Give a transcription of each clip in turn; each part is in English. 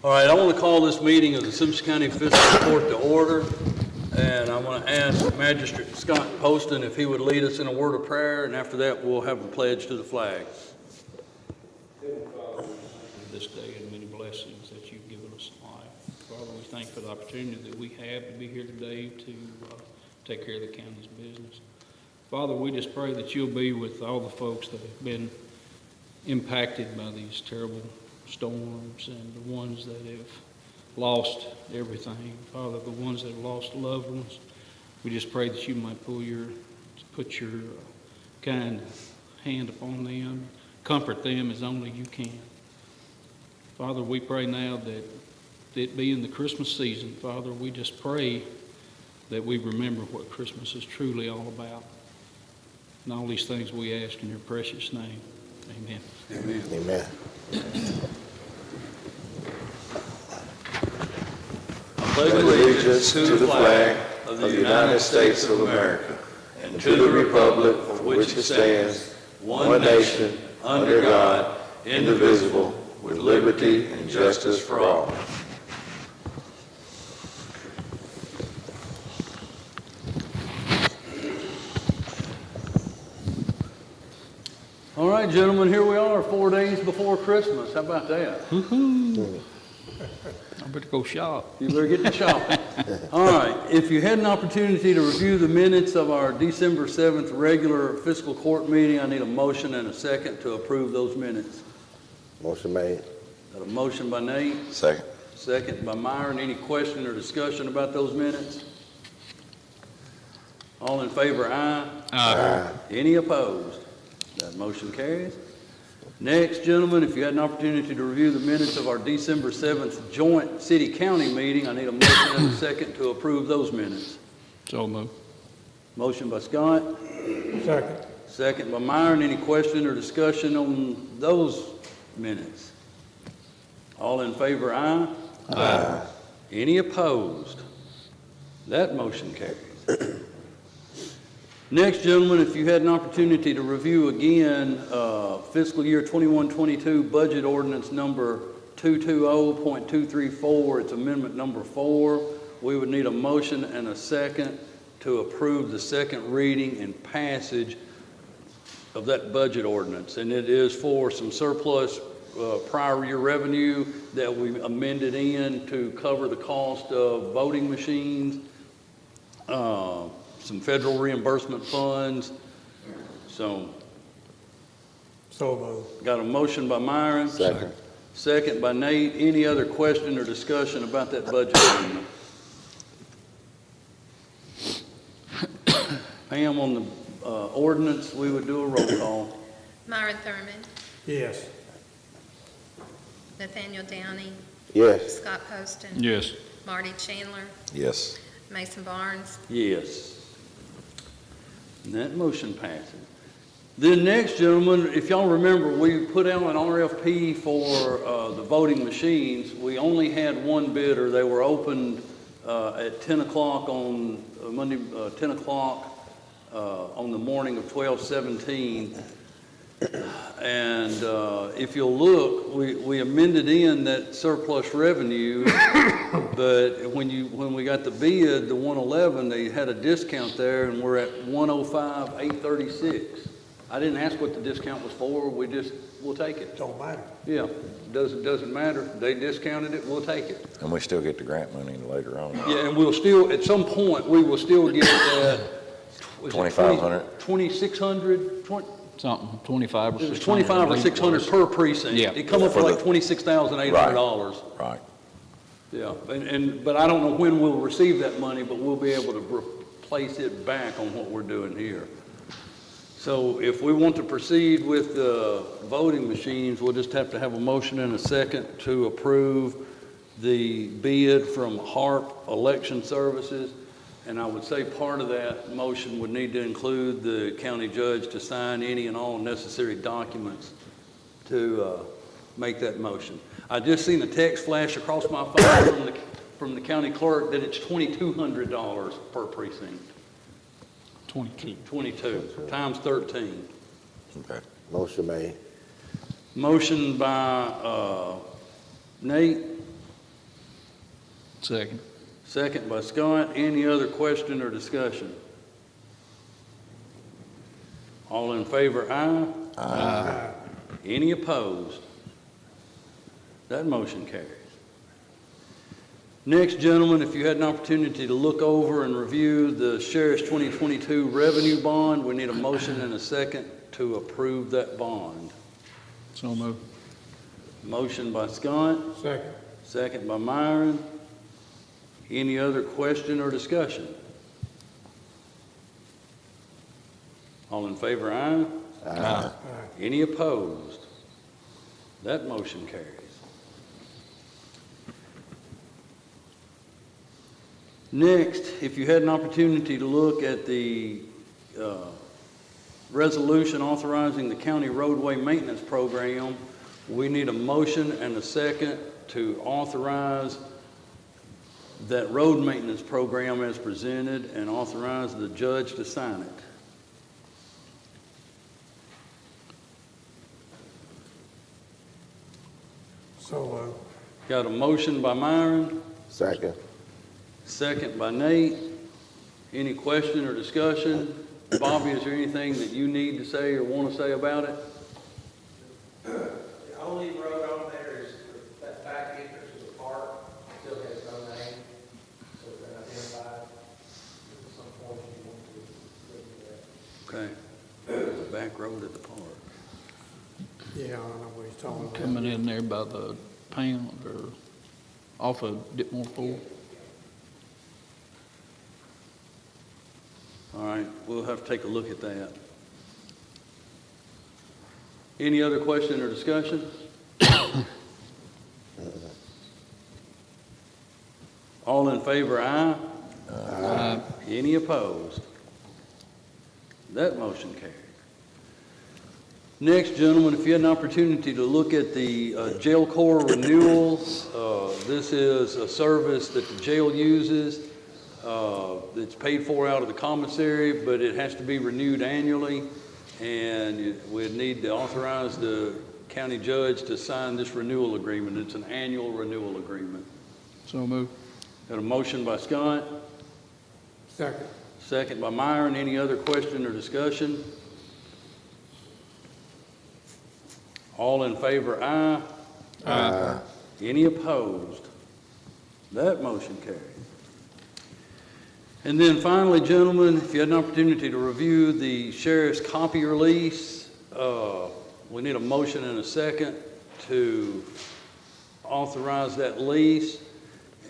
All right, I want to call this meeting of the Simpson County Fiscal Court to order, and I want to ask Magistrate Scott Poston if he would lead us in a word of prayer, and after that, we'll have a pledge to the flag. Heavenly Father, we thank you for this day and many blessings that you've given us in life. Father, we thank you for the opportunity that we have to be here today to take care of the county's business. Father, we just pray that you'll be with all the folks that have been impacted by these terrible storms and the ones that have lost everything. Father, the ones that have lost loved ones, we just pray that you might put your kind hand upon them, comfort them as only you can. Father, we pray now that it being the Christmas season, Father, we just pray that we remember what Christmas is truly all about. And all these things we ask in your precious name. Amen. Amen. Amen. I pledge allegiance to the flag of the United States of America and to the republic for which it stands, one nation, under God, indivisible, with liberty and justice for all. All right, gentlemen, here we are 4 days before Christmas. How about that? Woohoo! I better go shop. You better get to shopping. All right, if you had an opportunity to review the minutes of our December 7th regular fiscal court meeting, I need a motion and a second to approve those minutes. Motion made. Got a motion by Nate, Second. second by Myron. Any question or discussion about those minutes? All in favor, aye. Aye. Any opposed? That motion carries. Next, gentlemen, if you had an opportunity to review the minutes of our December 7th joint city-county meeting, I need a motion and a second to approve those minutes. So move. Motion by Scott. Second. Second by Myron. Any question or discussion on those minutes? All in favor, aye. Aye. Any opposed? That motion carries. Next, gentlemen, if you had an opportunity to review again fiscal year 21-22 budget ordinance number 220.234, it's amendment number 4, we would need a motion and a second to approve the second reading and passage of that budget ordinance. And it is for some surplus prior year revenue that we amended in to cover the cost of voting machines, some federal reimbursement funds. So moved. got a motion by Myron. Second. Second by Nate. Any other question or discussion about that budget amendment? Pam, on the ordinance, we would do a roll call. Myron Thurman, Yes. Nathaniel Downey, Yes. Scott Poston, Yes. Marty Chandler, Yes. Mason Barnes, Yes. And that motion passes. Then next, gentlemen, if y'all remember, we put out an RFP for the voting machines. We only had one bidder. They were opened at 10 o'clock on Monday, 10 o'clock on the morning of 12/17. And if you'll look, we amended in that surplus revenue, but when we got the bid, the 111, they had a discount there, and we're at 105,836. I didn't ask what the discount was for. We'll take it. Don't matter. Yeah, doesn't matter. They discounted it. We'll take it. And we still get the grant money later on. Yeah, and we'll still, at some point, we will still get that. 2,500. 2,600. Something, 25 or 600. It was 25 or 600 per precinct. Yeah. It come up For to like the- $26,800. Right. Yeah, but I don't know when we'll receive that money, but we'll be able to replace it back on what we're doing here. So if we want to proceed with the voting machines, we'll just have to have a motion and a second to approve the bid from HARP Election Services. And I would say part of that motion would need to include the county judge to sign any and all necessary documents to make that motion. I just seen a text flash across my phone from the county clerk that it's $2,200 per precinct. 22. 22 times 13. Okay. Motion made. Motion by Nate, Second. Second by Scott. Any other question or discussion? All in favor, aye. Aye. Any opposed? That motion carries. Next, gentlemen, if you had an opportunity to look over and review the Sheriff's 2022 revenue bond, we need a motion and a second to approve that bond. So moved. Motion by Scott, Second. second by Myron. Any other question or discussion? All in favor, aye. Aye. Any opposed? That motion carries. Next, if you had an opportunity to look at the resolution authorizing the county roadway maintenance program, we need a motion and a second to authorize that road maintenance program as presented and authorize the judge to sign it. So, Got a motion by Myron, Second. second by Nate. Any question or discussion? Bobby, is there anything that you need to say or want to say about it? The only road on there is that back entrance to the park, still has no name, so it's been identified. At some point, you want to look at that. Okay. The back road at the park. yeah, I don't know what he's talking about. Coming in there by the pound or off of Dipmore Ford. All right, we'll have to take a look at that. Any other question or discussion? All in favor, aye. Aye. Any opposed? That motion carries. Next, gentlemen, if you had an opportunity to look at the jail corps renewal, this is a service that the jail uses. It's paid for out of the commissary, but it has to be renewed annually, and we'd need to authorize the county judge to sign this renewal agreement. It's an annual renewal agreement. So moved. Got a motion by Scott, Second. second by Myron. Any other question or discussion? All in favor, aye. Aye. Any opposed? That motion carries. And then finally, gentlemen, if you had an opportunity to review the sheriff's copier lease, we need a motion and a second to authorize that lease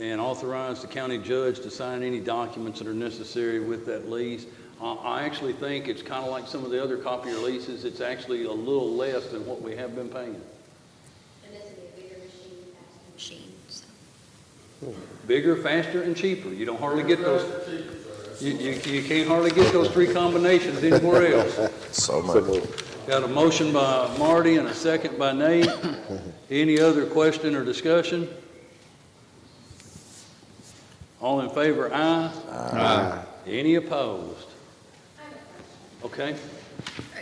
and authorize the county judge to sign any documents that are necessary with that lease. I actually think it's kind of like some of the other copier leases. It's actually a little less than what we have been paying. And this will be a bigger machine, faster machine, so. Bigger, faster, and cheaper. You don't hardly get those. You can't hardly get those three combinations anywhere else. So much. Got a motion by Marty and a second by Nate. Any other question or discussion? All in favor, aye. Aye. Any opposed? Okay.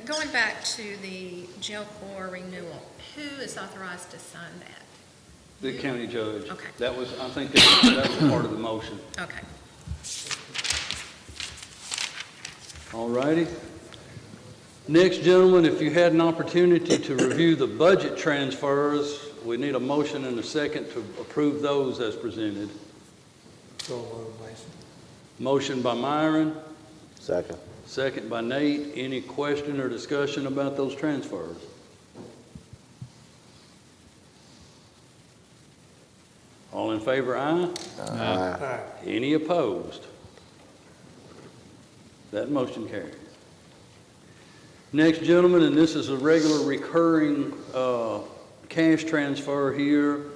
Going back to the jail corps renewal, who is authorized to sign that? The county judge. Okay. That was, I think that was part of the motion. Okay. All righty. Next, gentlemen, if you had an opportunity to review the budget transfers, we need a motion and a second to approve those as presented. So, Mason. Motion by Myron, Second. second by Nate. Any question or discussion about those transfers? All in favor, aye. Aye. Any opposed? That motion carries. Next, gentlemen, and this is a regular recurring cash transfer here.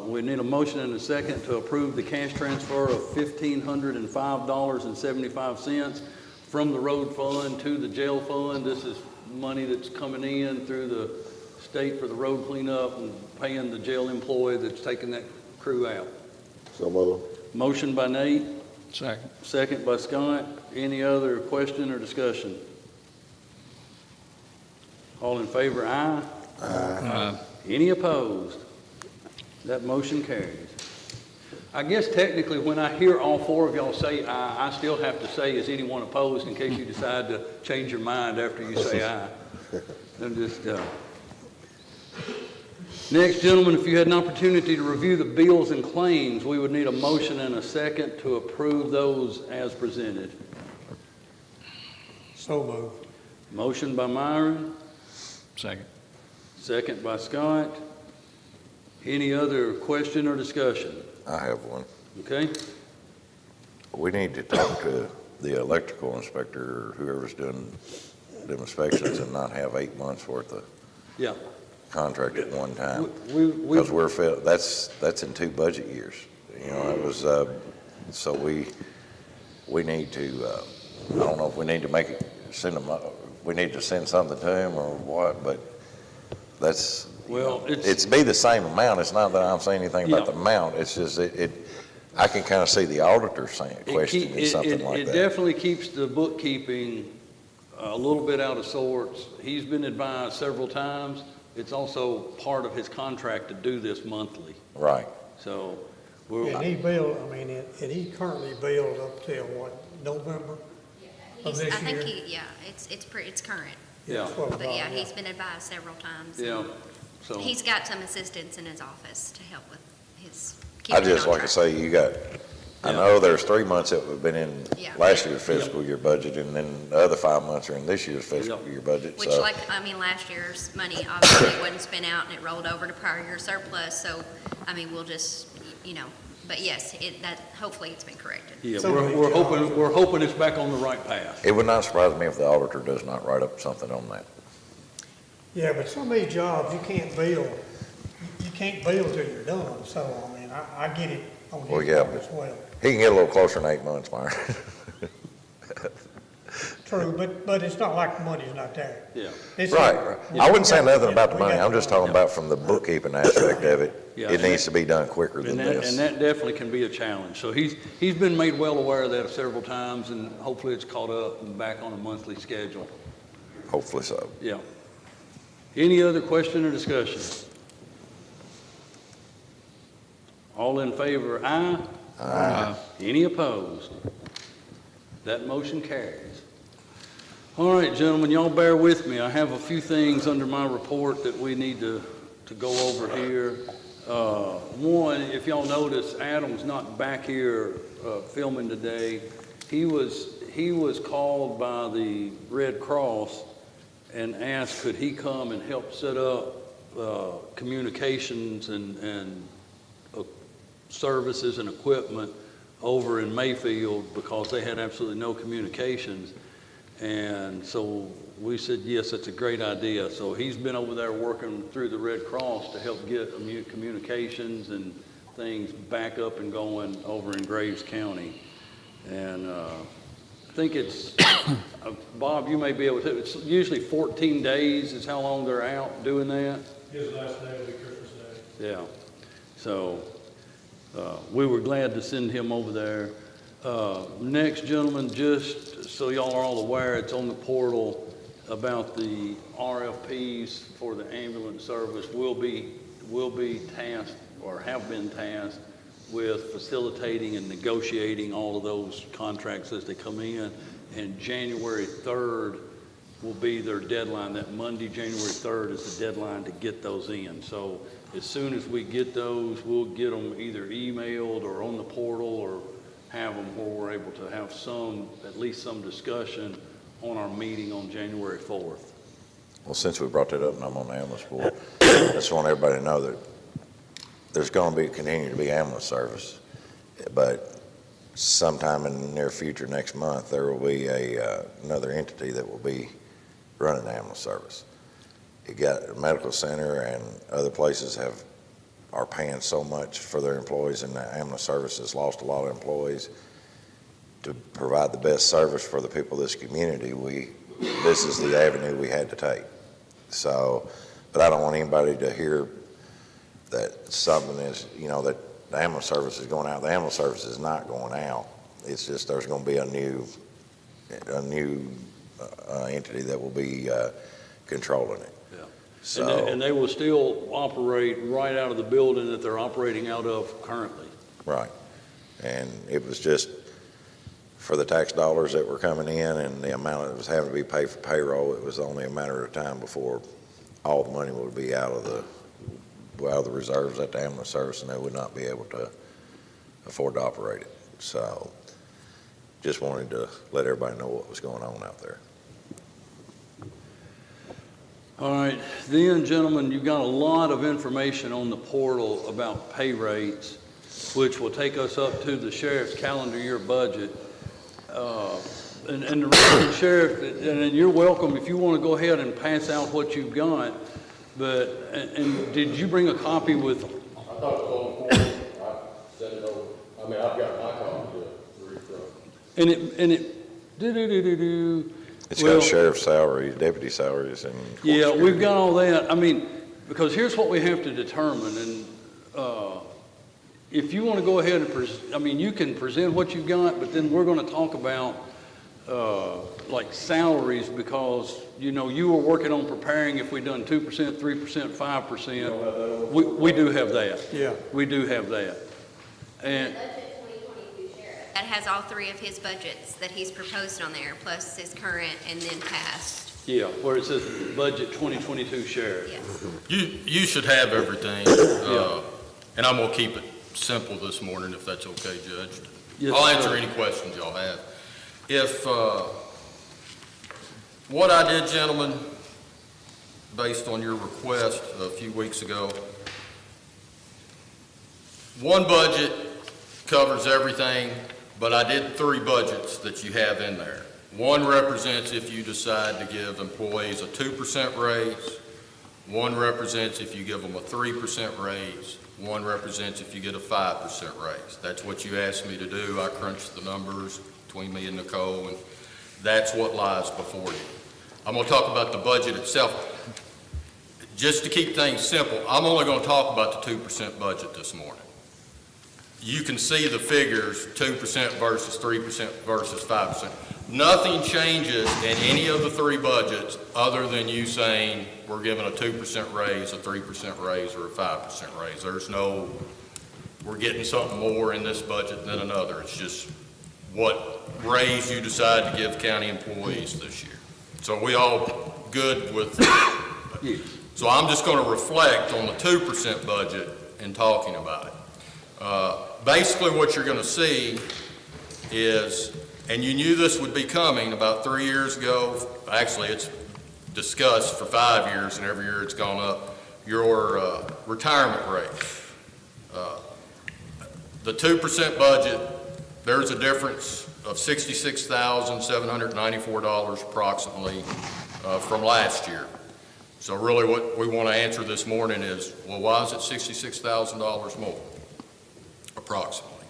We need a motion and a second to approve the cash transfer of $1,505.75 from the road fund to the jail fund. This is money that's coming in through the state for the road cleanup and paying the jail employee that's taking that crew out. So moved. Motion by Nate, Second. second by Scott. Any other question or discussion? All in favor, aye. Aye. Any opposed? That motion carries. I guess technically, when I hear all four of y'all say aye, I still have to say, is anyone opposed, in case you decide to change your mind after you say aye. I'm just, Next, gentlemen, if you had an opportunity to review the bills and claims, we would need a motion and a second to approve those as presented. So moved. Motion by Myron, Second. second by Scott. Any other question or discussion? I have one. Okay? We need to talk to the electrical inspector or whoever's doing the inspections and not have 8 months worth of Yeah. contract at one time. We, Because that's in 2 budget years. You know, it was, so we need to, I don't know if we need to make it, we need to send something to him or what, but that's, well, it's be the same amount. It's not that I'm saying anything about the amount. It's just, I can kind of see the auditor saying, questioning something like It that. definitely keeps the bookkeeping a little bit out of sorts. He's been advised several times. It's also part of his contract to do this monthly. Right. So And he billed, I mean, and he currently billed up till what, November of I this think year? it's current, Yeah. That's what I but yeah, thought, he's been advised several times. Yeah, so, He's got some assistants in his office to help with his. I keeping just, like I contract. say, I know there's 3 months that have been in Yeah. last year's fiscal year budget, and then the other 5 months are in this year's fiscal Yeah. year budget, Which so. last year's money obviously wasn't spent out and it rolled over to prior year surplus, so, I mean, we'll just, but yes, hopefully it's been corrected. yeah, So we're hoping it's back on the right path. It would not surprise me if the auditor does not write up something on that. Yeah, but some of these jobs, you can't bill till you're done, so, I mean, I get it on Well, his yeah, part as well. He can get a little closer than 8 months, Myron. True, but it's not like the money's not there. Yeah, It's- Right. I wouldn't say nothing about the We money. got I'm just money. talking about from the bookkeeping aspect of it. Yeah. It needs to be done quicker than and this. that definitely can be a challenge. So he's been made well aware of that several times, and hopefully it's caught up and back on a monthly schedule. Hopefully so. Yeah. Any other question or discussion? All in favor, aye? Aye. Any opposed? That motion carries. All right, gentlemen, y'all bear with me. I have a few things under my report that we need to go over here. One, if y'all notice, Adam's not back here filming today. He was called by the Red Cross and asked could he come and help set up communications and services and equipment over in Mayfield because they had absolutely no communications. And so we said, yes, that's a great idea. So he's been over there working through the Red Cross to help get communications and things back up and going over in Graves County. And I think it's, Bob, you may be able to, it's usually 14 days is how long they're out doing that. His last day will be Christmas Day. Yeah. So we were glad to send him over there. Next, gentlemen, just so y'all are all aware, it's on the portal about the RFPs for the ambulance service. We'll be tasked or have been tasked with facilitating and negotiating all of those contracts as they come in. And January 3rd will be their deadline. That Monday, January 3rd is the deadline to get those in. So as soon as we get those, we'll get them either emailed or on the portal or have them where we're able to have at least some discussion on our meeting on January 4th. Well, since we brought that up and I'm on the ambulance board, I just want everybody to know that there's going to continue to be ambulance service, but sometime in the near future, next month, there will be another entity that will be running the ambulance service. You got a medical center and other places are paying so much for their employees, and the ambulance service has lost a lot of employees. To provide the best service for the people of this community, this is the avenue we had to take. So, but I don't want anybody to hear that something is, that the ambulance service is going out. The ambulance service is not going out. It's just there's going to be a new entity that will be controlling it. Yeah. So, And they will still operate right out of the building that they're operating out of currently. right. And it was just, for the tax dollars that were coming in and the amount that was having to be paid for payroll, it was only a matter of time before all the money would be out of the reserves at the ambulance service, and they would not be able to afford to operate it. So just wanted to let everybody know what was going on out there. All right, then, gentlemen, you've got a lot of information on the portal about pay rates, which will take us up to the sheriff's calendar year budget. And the reason, Sheriff, and you're welcome if you want to go ahead and pass out what you've got, but, and did you bring a copy with? I thought it was on the board. I sent it over. I mean, I've got my copy to read from. It's Well, got sheriff's salaries, deputy salaries, and. court Yeah, we've security. got all that. I mean, because here's what we have to determine, and if you want to go ahead and you can present what you've got, but then we're going to talk about like salaries, because, you know, you were working on preparing if we've done 2%, 3%, 5%. We do have that. Yeah. We do have that. And, Budget 2022 sheriff. That has all three of his budgets that he's proposed on there, plus his current and then past. yeah, where it says budget 2022 sheriff. Yes. You should have everything, Yeah. and I'm gonna keep it simple this morning, if that's okay, Judge. Yes, I'll answer sir. any questions y'all have. If, what I did, gentlemen, based on your request a few weeks ago, one budget covers everything, but I did three budgets that you have in there. One represents if you decide to give employees a 2% raise. One represents if you give them a 3% raise. One represents if you get a 5% raise. That's what you asked me to do. I crunched the numbers between me and Nicole, and that's what lies before you. I'm going to talk about the budget itself. Just to keep things simple, I'm only going to talk about the 2% budget this morning. You can see the figures, 2% versus 3% versus 5%. Nothing changes in any of the three budgets other than you saying we're giving a 2% raise, a 3% raise, or a 5% raise. There's no, we're getting something more in this budget than another. It's just what raise you decide to give county employees this year. So we all good with, so I'm just going to reflect on the 2% budget in talking about it. Basically what you're going to see is, and you knew this would be coming about 3 years ago, actually it's discussed for 5 years and every year it's gone up, your retirement rate. The 2% budget, there's a difference of $66,794 approximately from last year. So really what we want to answer this morning is, well, why is it $66,000 more? Approximately.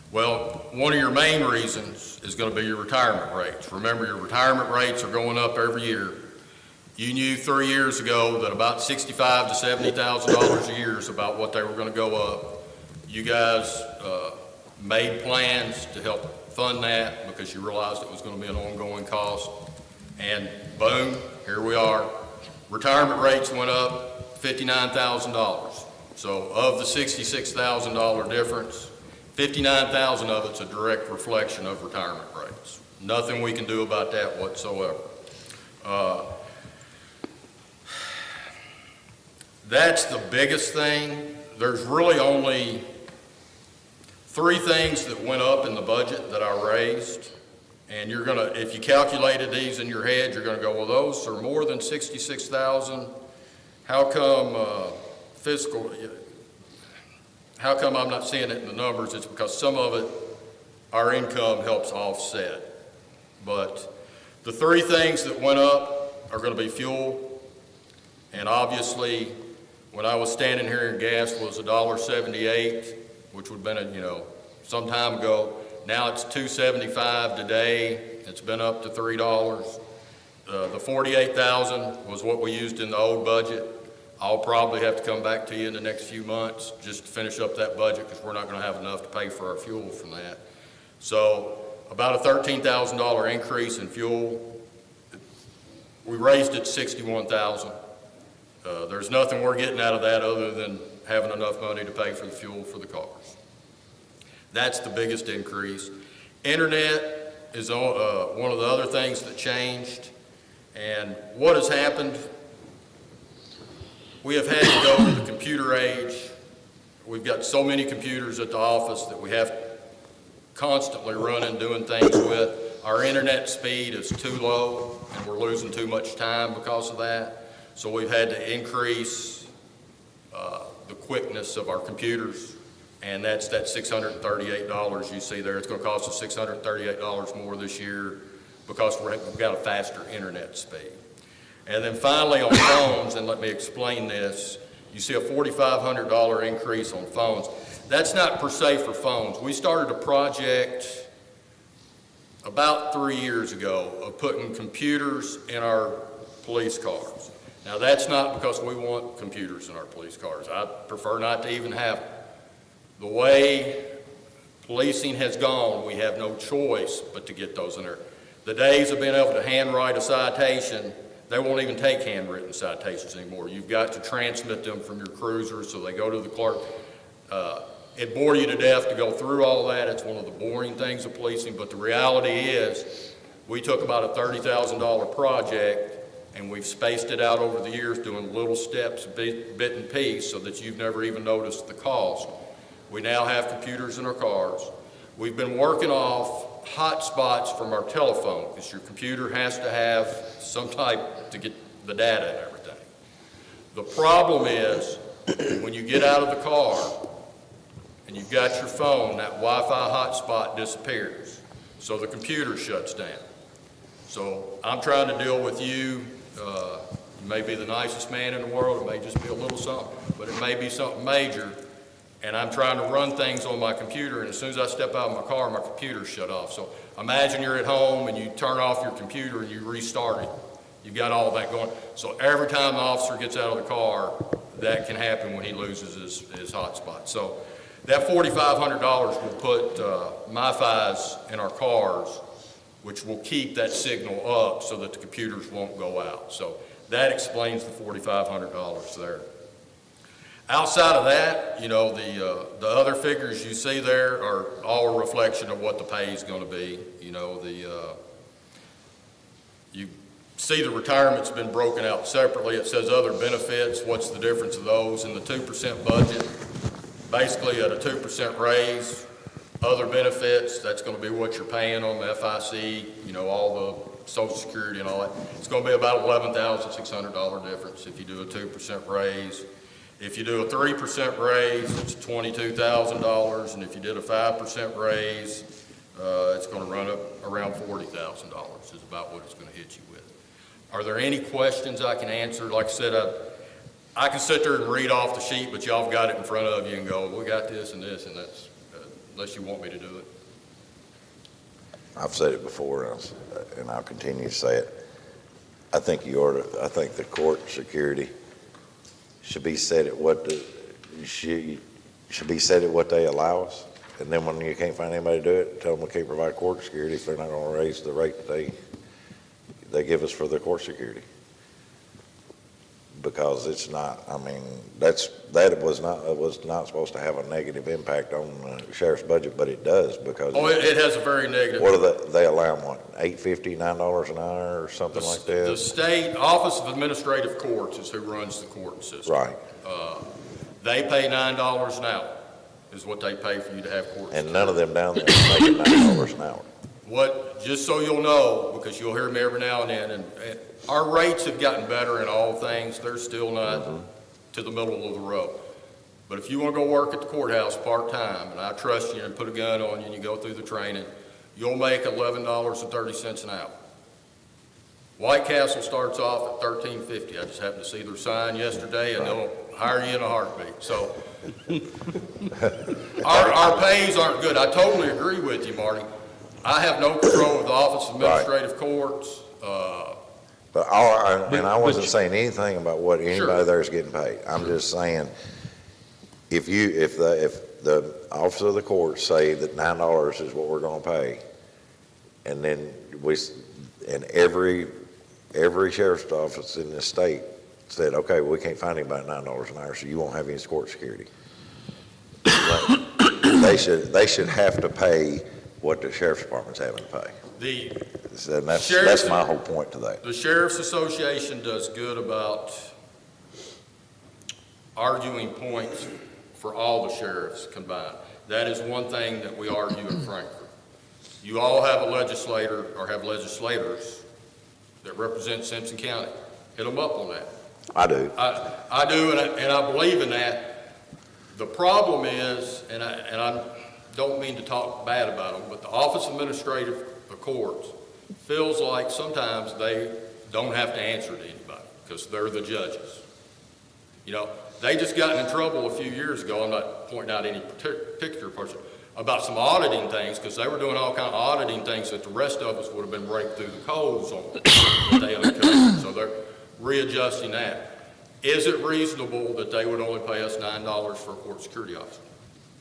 Well, one of your main reasons is going to be your retirement rates. Remember, your retirement rates are going up every year. You knew 3 years ago that about $65,000 to $70,000 a year is about what they were going to go up. You guys made plans to help fund that because you realized it was going to be an ongoing cost. And boom, here we are. Retirement rates went up $59,000. So of the $66,000 difference, $59,000 of it's a direct reflection of retirement rates. Nothing we can do about that whatsoever. That's the biggest thing. There's really only three things that went up in the budget that I raised. And you're gonna, if you calculated these in your head, you're gonna go, well, those are more than 66,000. How come fiscal, how come I'm not seeing it in the numbers? It's because some of it, our income helps offset. But the three things that went up are gonna be fuel. And obviously, when I was standing here and gas was $1.78, which would have been, some time ago. Now it's $2.75 today. It's been up to $3. The $48,000 was what we used in the old budget. I'll probably have to come back to you in the next few months just to finish up that budget because we're not going to have enough to pay for our fuel from that. So about a $13,000 increase in fuel. We raised it to $61,000. There's nothing we're getting out of that other than having enough money to pay for the fuel for the cars. That's the biggest increase. Internet is one of the other things that changed. And what has happened, we have had to go to the computer age. We've got so many computers at the office that we have constantly running, doing things with. Our internet speed is too low, and we're losing too much time because of that. So we've had to increase the quickness of our computers, and that's that $638 you see there. It's going to cost us $638 more this year because we've got a faster internet speed. And then finally on phones, and let me explain this, you see a $4,500 increase on phones. That's not per se for phones. We started a project about 3 years ago of putting computers in our police cars. Now, that's not because we want computers in our police cars. I prefer not to even have them. The way policing has gone, we have no choice but to get those in there. The days of being able to handwrite a citation, they won't even take handwritten citations anymore. You've got to transmit them from your cruiser, so they go to the clerk. It bore you to death to go through all that. It's one of the boring things of policing, but the reality is we took about a $30,000 project and we've spaced it out over the years doing little steps, bit and piece, so that you've never even noticed the cost. We now have computers in our cars. We've been working off hotspots from our telephone, because your computer has to have some type to get the data and everything. The problem is, when you get out of the car and you've got your phone, that Wi-Fi hotspot disappears. So the computer shuts down. So I'm trying to deal with you. You may be the nicest man in the world, it may just be a little something, but it may be something major, and I'm trying to run things on my computer, and as soon as I step out of my car, my computer's shut off. So imagine you're at home and you turn off your computer and you restart it. You've got all that going. So every time the officer gets out of the car, that can happen when he loses his hotspot. So that $4,500 will put MiFis in our cars, which will keep that signal up so that the computers won't go out. So that explains the $4,500 there. Outside of that, you know, the other figures you see there are all a reflection of what the pay is going to be. You know, you see the retirement's been broken out separately. It says other benefits. What's the difference of those? In the 2% budget, basically at a 2% raise, other benefits, that's going to be what you're paying on the FIC, you know, all the Social Security and all that. It's going to be about $11,600 difference if you do a 2% raise. If you do a 3% raise, it's $22,000, and if you did a 5% raise, it's going to run up around $40,000 is about what it's going to hit you with. Are there any questions I can answer? Like I said, I can sit there and read off the sheet, but y'all have got it in front of you and go, we got this, and that's, unless you want me to do it. I've said it before, and I'll continue to say it. I think I think the court security should be set at what they allow us. And then when you can't find anybody to do it, tell them we can't provide court security if they're not going to raise the rate that they give us for the court security. Because it's not, I mean, that was not supposed to have a negative impact on the sheriff's budget, but it does, because. Oh, it has a very negative. What do they allow them, what, $8.50, $9 an hour or something like that? The state Office of Administrative Courts is who runs the court system. Right. They pay $9 an hour is what they pay for you to have court. And none of them down there are making $9 an hour. Just so you'll know, because you'll hear me every now and then, and our rates have gotten better in all things. They're still not to the middle of the road. But if you want to go work at the courthouse part-time, and I trust you and put a gun on you and you go through the training, you'll make $11.30 an hour. White Castle starts off at $13.50. I just happened to see their sign yesterday, and they'll hire you in a heartbeat. So our pays aren't good. I totally agree with you, Marty. I have no control of the Office of Administrative Courts. But I wasn't saying anything about what anybody there is getting paid. I'm just saying, if the Office of the Court say that $9 is what we're going to pay, and then every sheriff's office in this state said, okay, we can't find anybody at $9 an hour, so you won't have any court security. That they should have to pay what the sheriff's department's having to pay. And that's my whole point to that. The Sheriff's Association does good about arguing points for all the sheriffs combined. That is one thing that we argue in Frankfurt. You all have a legislator or have legislators that represent Simpson County. Hit them up on that. I do. I do, and I believe in that. The problem is, and I don't mean to talk bad about them, but the Office of Administrative Courts feels like sometimes they don't have to answer to anybody because they're the judges. You know, they just got in trouble a few years ago, I'm not pointing out any particular person, about some auditing things because they were doing all kind of auditing things that the rest of us would have been raked through the coals on that they uncovered. So they're readjusting that. Is it reasonable that they would only pay us $9 for a court security officer?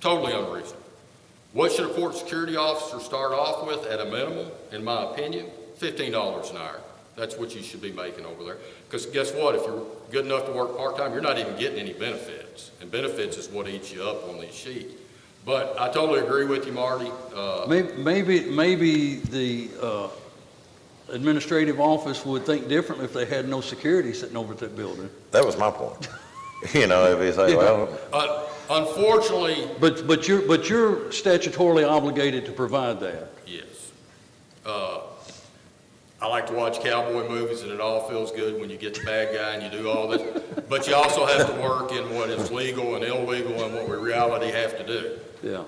Totally unreasonable. What should a court security officer start off with at a minimum, in my opinion? $15 an hour. That's what you should be making over there. Because guess what? If you're good enough to work part-time, you're not even getting any benefits. And benefits is what eats you up on these sheets. But I totally agree with you, Marty. Maybe the administrative office would think differently if they had no security sitting over at that building. That was my point. You know, if you say, well, Unfortunately, But you're statutorily obligated to provide that. yes. I like to watch cowboy movies and it all feels good when you get the bad guy and you do all this. But you also have to work in what is legal and illegal and what we reality have to do. Yeah.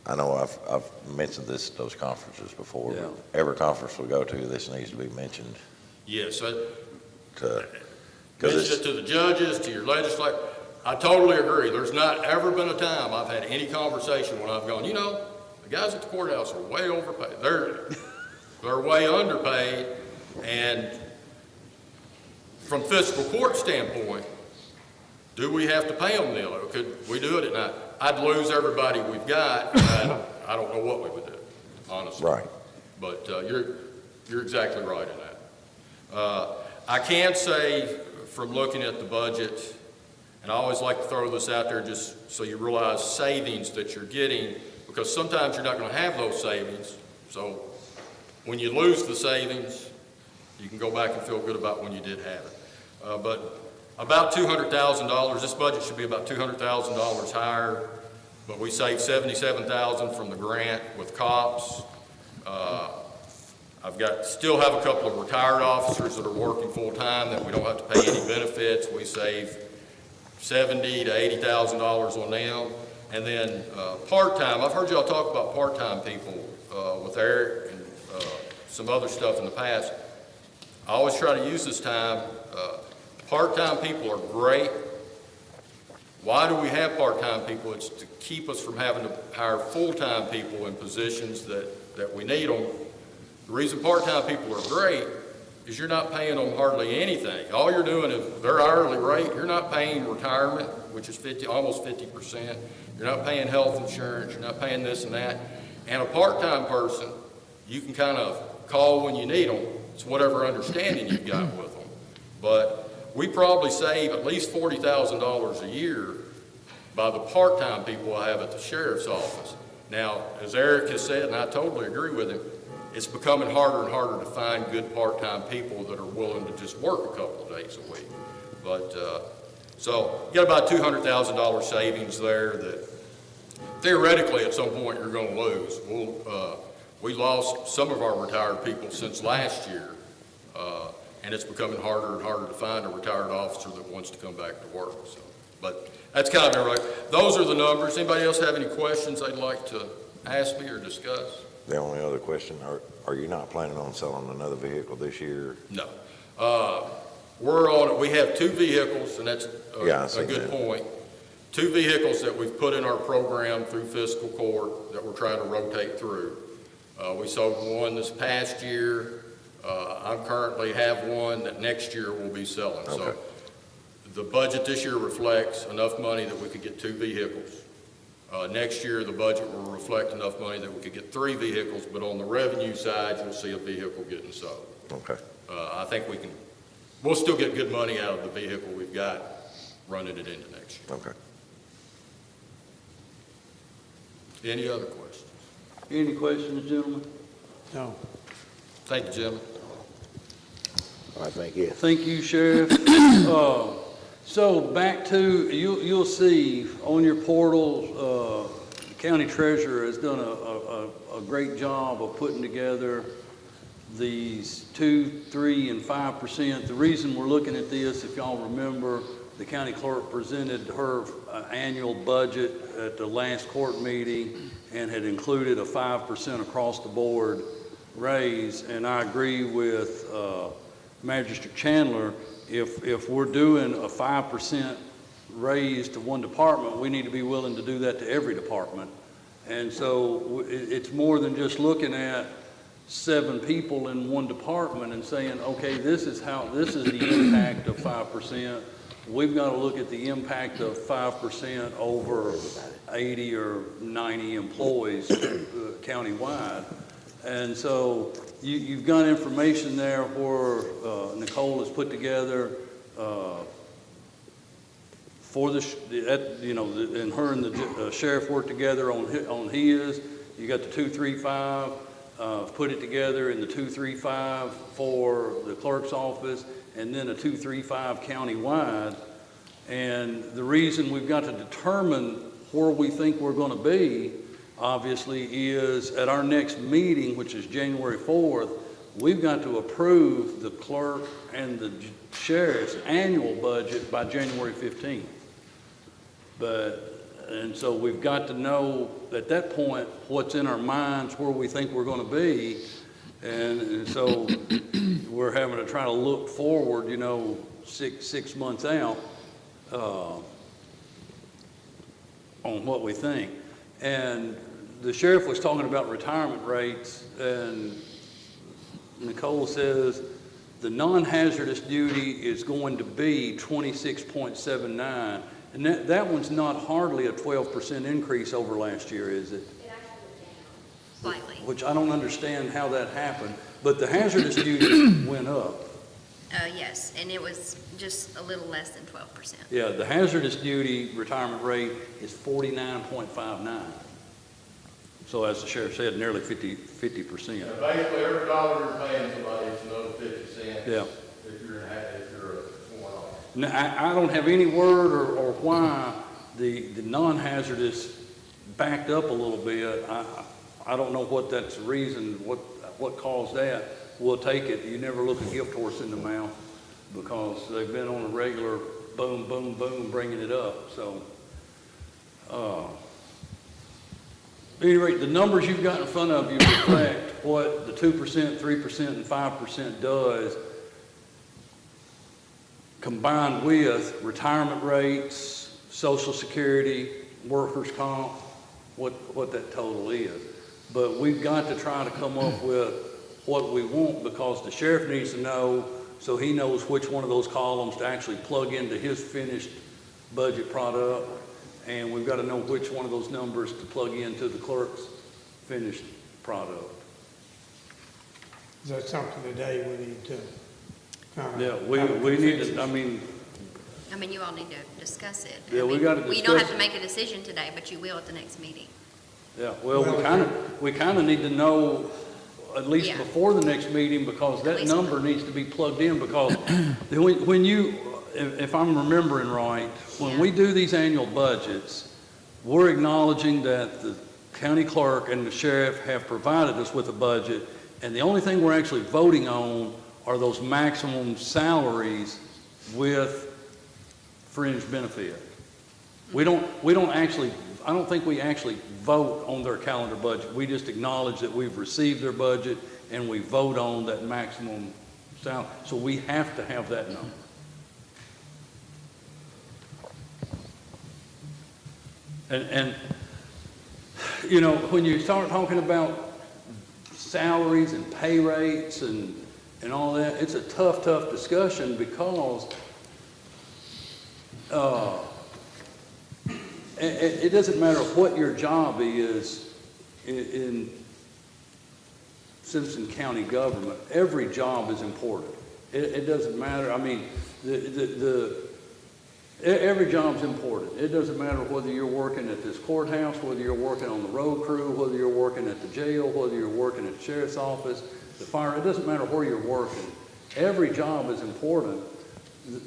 I know I've mentioned this at those conferences before. Yeah. But every conference we go to, this needs to be mentioned. Yes, Because mention it to the judges, to your legislature. I totally agree. There's not ever been a time I've had any conversation when I've gone, you know, the guys at the courthouse are way overpaid. They're way underpaid. And from fiscal court standpoint, do we have to pay them nil? Could we do it at night? I'd lose everybody we've got. And I don't know what we would do, honestly. Right. But you're exactly right in that. I can say from looking at the budget, and I always like to throw this out there just so you realize savings that you're getting, because sometimes you're not going to have those savings. So when you lose the savings, you can go back and feel good about when you did have it. But about $200,000, this budget should be about $200,000 higher, but we saved $77,000 from the grant with cops. Still have a couple of retired officers that are working full-time that we don't have to pay any benefits. We save $70,000 to $80,000 on them. And then part-time, I've heard y'all talk about part-time people with Eric and some other stuff in the past. I always try to use this time. Part-time people are great. Why do we have part-time people? It's to keep us from having to hire full-time people in positions that we need them. The reason part-time people are great is you're not paying them hardly anything. All you're doing is their hourly rate. You're not paying retirement, which is almost 50%. You're not paying health insurance. You're not paying this and that. And a part-time person, you can kind of call when you need them. It's whatever understanding you've got with them. But we probably save at least $40,000 a year by the part-time people I have at the sheriff's office. Now, as Eric has said, and I totally agree with him, it's becoming harder and harder to find good part-time people that are willing to just work a couple of days a week. But, so you got about $200,000 savings there that theoretically at some point you're going to lose. We lost some of our retired people since last year, and it's becoming harder and harder to find a retired officer that wants to come back to work. So, but that's kind of right. Those are the numbers. Anybody else have any questions they'd like to ask me or discuss? The only other question, are you not planning on selling another vehicle this year? No. We're on it. We have two vehicles, and that's a good point. Two vehicles that we've put in our program through fiscal court that we're trying to rotate through. We sold one this past year. I currently have one that next year we'll be selling. Okay. So the budget this year reflects enough money that we could get two vehicles. Next year, the budget will reflect enough money that we could get three vehicles, but on the revenue side, you'll see a vehicle getting sold. Okay. I think we'll still get good money out of the vehicle we've got, running it into next year. Okay. Any other questions? Any questions, gentlemen? No. Thank you, gentlemen. I think, yes. Thank you, Sheriff. So back to, you'll see on your portal, the county treasurer has done a great job of putting together these 2, 3, and 5%. The reason we're looking at this, if y'all remember, the county clerk presented her annual budget at the last court meeting and had included a 5% across the board raise. And I agree with Magistrate Chandler, if we're doing a 5% raise to one department, we need to be willing to do that to every department. And so it's more than just looking at 7 people in one department and saying, okay, this is the impact of 5%. We've got to look at the impact of 5% over 80 or 90 employees countywide. And so you've got information there where Nicole has put together for and her and the sheriff worked together on his. You got the 235, put it together in the 235 for the clerk's office, and then a 235 countywide. And the reason we've got to determine where we think we're going to be, obviously, is at our next meeting, which is January 4th, we've got to approve the clerk and the sheriff's annual budget by January 15th. And so we've got to know at that point what's in our minds, where we think we're going to be. And so we're having to try to look forward, 6 months out on what we think. And the sheriff was talking about retirement rates, and Nicole says the non-hazardous duty is going to be 26.79, and that one's not hardly a 12% increase over last year, is it? It actually went down slightly. Which I don't understand how that happened, but the hazardous duty went up. Yes, and it was just a little less than 12%. Yeah, the hazardous duty retirement rate is 49.59. So as the sheriff said, nearly 50%. Basically, every dollar you're paying somebody is another 50 cents. Yeah. If you're a one-off. Now, I don't have any word or why the non-hazardous backed up a little bit. I don't know what that's the reason, what caused that. We'll take it. You never look a gift horse in the mouth, because they've been on a regular boom, boom, boom, bringing it up. So, at any rate, the numbers you've got in front of you reflect what the 2%, 3%, and 5% does, combined with retirement rates, Social Security, workers' comp, what that total is. But we've got to try to come up with what we want, because the sheriff needs to know, so he knows which one of those columns to actually plug into his finished budget product, and we've got to know which one of those numbers to plug into the clerk's finished product. Is that something today we need to kind of? Yeah, we need to, I mean, you all need to discuss it. Yeah, we gotta We don't have discuss to make a decision today, but you will at the next meeting. yeah, well, we kind of need to know at least Yeah. before the next meeting, because At that least number needs to be plugged in, because when you, if I'm remembering right, when Yeah. we do these annual budgets, we're acknowledging that the county clerk and the sheriff have provided us with a budget, and the only thing we're actually voting on are those maximum salaries with fringe benefit. We don't actually, I don't think we actually vote on their calendar budget. We just acknowledge that we've received their budget and we vote on that maximum salary. So we have to have that number. And when you start talking about salaries and pay rates and all that, it's a tough discussion, because it doesn't matter what your job is in Simpson County government. Every job is important. It doesn't matter. I mean, Every job's important. It doesn't matter whether you're working at this courthouse, whether you're working on the road crew, whether you're working at the jail, whether you're working at the sheriff's office, the fire, it doesn't matter where you're working. Every job is important.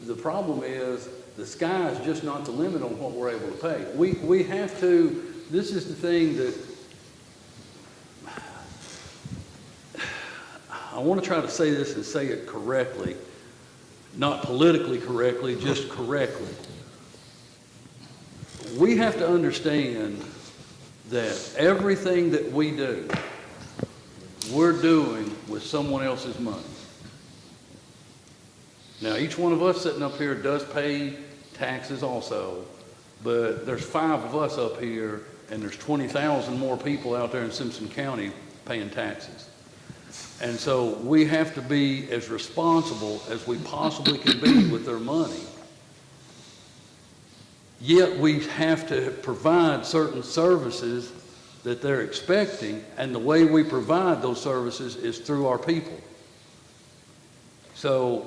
The problem is the sky is just not the limit on what we're able to pay. We have to, this is the thing that I want to try to say this and say it correctly, not politically correctly, just correctly. We have to understand that everything that we do, we're doing with someone else's money. Now, each one of us sitting up here does pay taxes also, but there's 5 of us up here, and there's 20,000 more people out there in Simpson County paying taxes. And so we have to be as responsible as we possibly can be with their money. Yet we have to provide certain services that they're expecting, and the way we provide those services is through our people. So,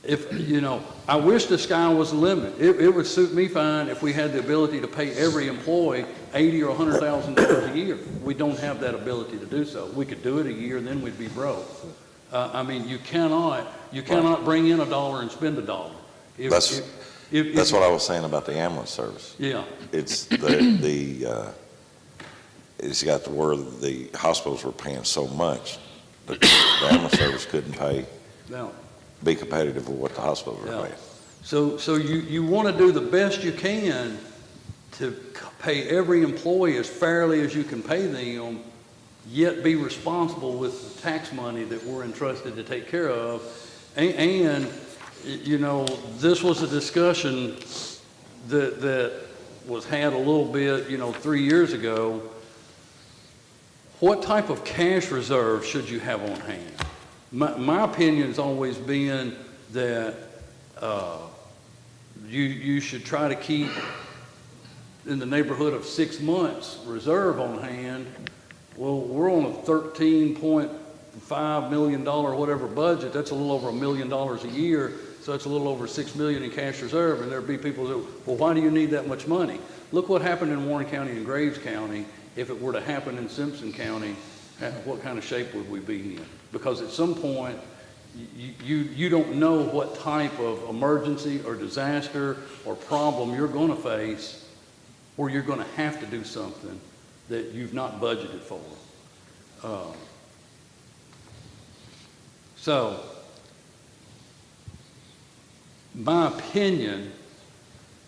if, you know, I wish the sky was the limit. It would suit me fine if we had the ability to pay every employee $80,000 or $100,000 a year. We don't have that ability to do so. We could do it a year, and then we'd be broke. I mean, you cannot bring in $1 and spend $1. That's what I was saying about the ambulance service. Yeah. It's it's got to where the hospitals were paying so much that the ambulance service couldn't be competitive with what the hospitals were paying. So you want to do the best you can to pay every employee as fairly as you can pay them, yet be responsible with the tax money that we're entrusted to take care of. And you know, this was a discussion that was had a little bit, 3 years ago. What type of cash reserve should you have on hand? My opinion has always been that you should try to keep in the neighborhood of 6 months reserve on hand. Well, we're on a $13.5 million whatever budget. That's a little over $1 million a year. So that's a little over $6 million in cash reserve. And there'd be people that, well, why do you need that much money? Look what happened in Warren County and Graves County. If it were to happen in Simpson County, what kind of shape would we be in? Because at some point, you don't know what type of emergency or disaster or problem you're going to face where you're going to have to do something that you've not budgeted for. So, my opinion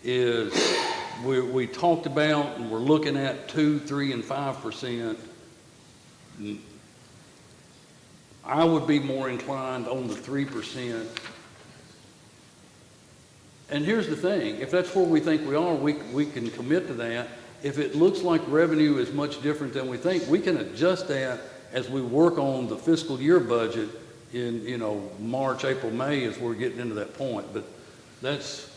is we talked about and we're looking at 2%, 3%, and 5%. I would be more inclined on the 3%. And here's the thing, if that's where we think we are, we can commit to that. If it looks like revenue is much different than we think, we can adjust that as we work on the fiscal year budget in, March, April, May as we're getting into that point. But that's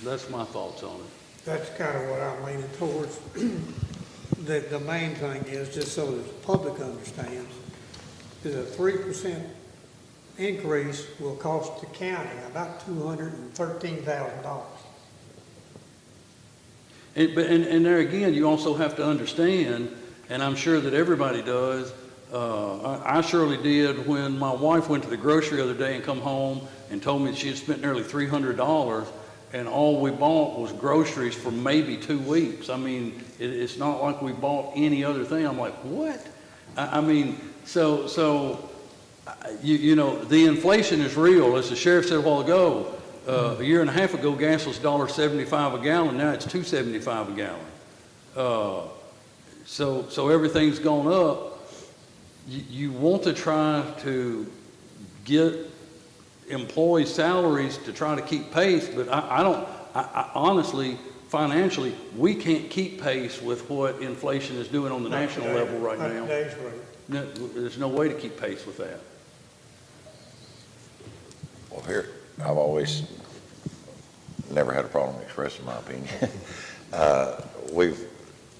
my thoughts on it. That's kind of what I'm leaning towards. The main thing is, just so that the public understands, is a 3% increase will cost the county about $213,000. And there again, you also have to understand, and I'm sure that everybody does, I surely did when my wife went to the grocery the other day and come home and told me she had spent nearly $300, and all we bought was groceries for maybe 2 weeks. I mean, it's not like we bought any other thing. I'm like, what? I mean, so the inflation is real. As the sheriff said a while ago, a year and a half ago, gas was $1.75 a gallon. Now it's $2.75 a gallon. So everything's gone up. You want to try to get employee salaries to try to keep pace, but I honestly, financially, we can't keep pace with what inflation is doing on the national level right now. No, there's no way to keep pace with that. Well, here, I've always never had a problem expressing my opinion.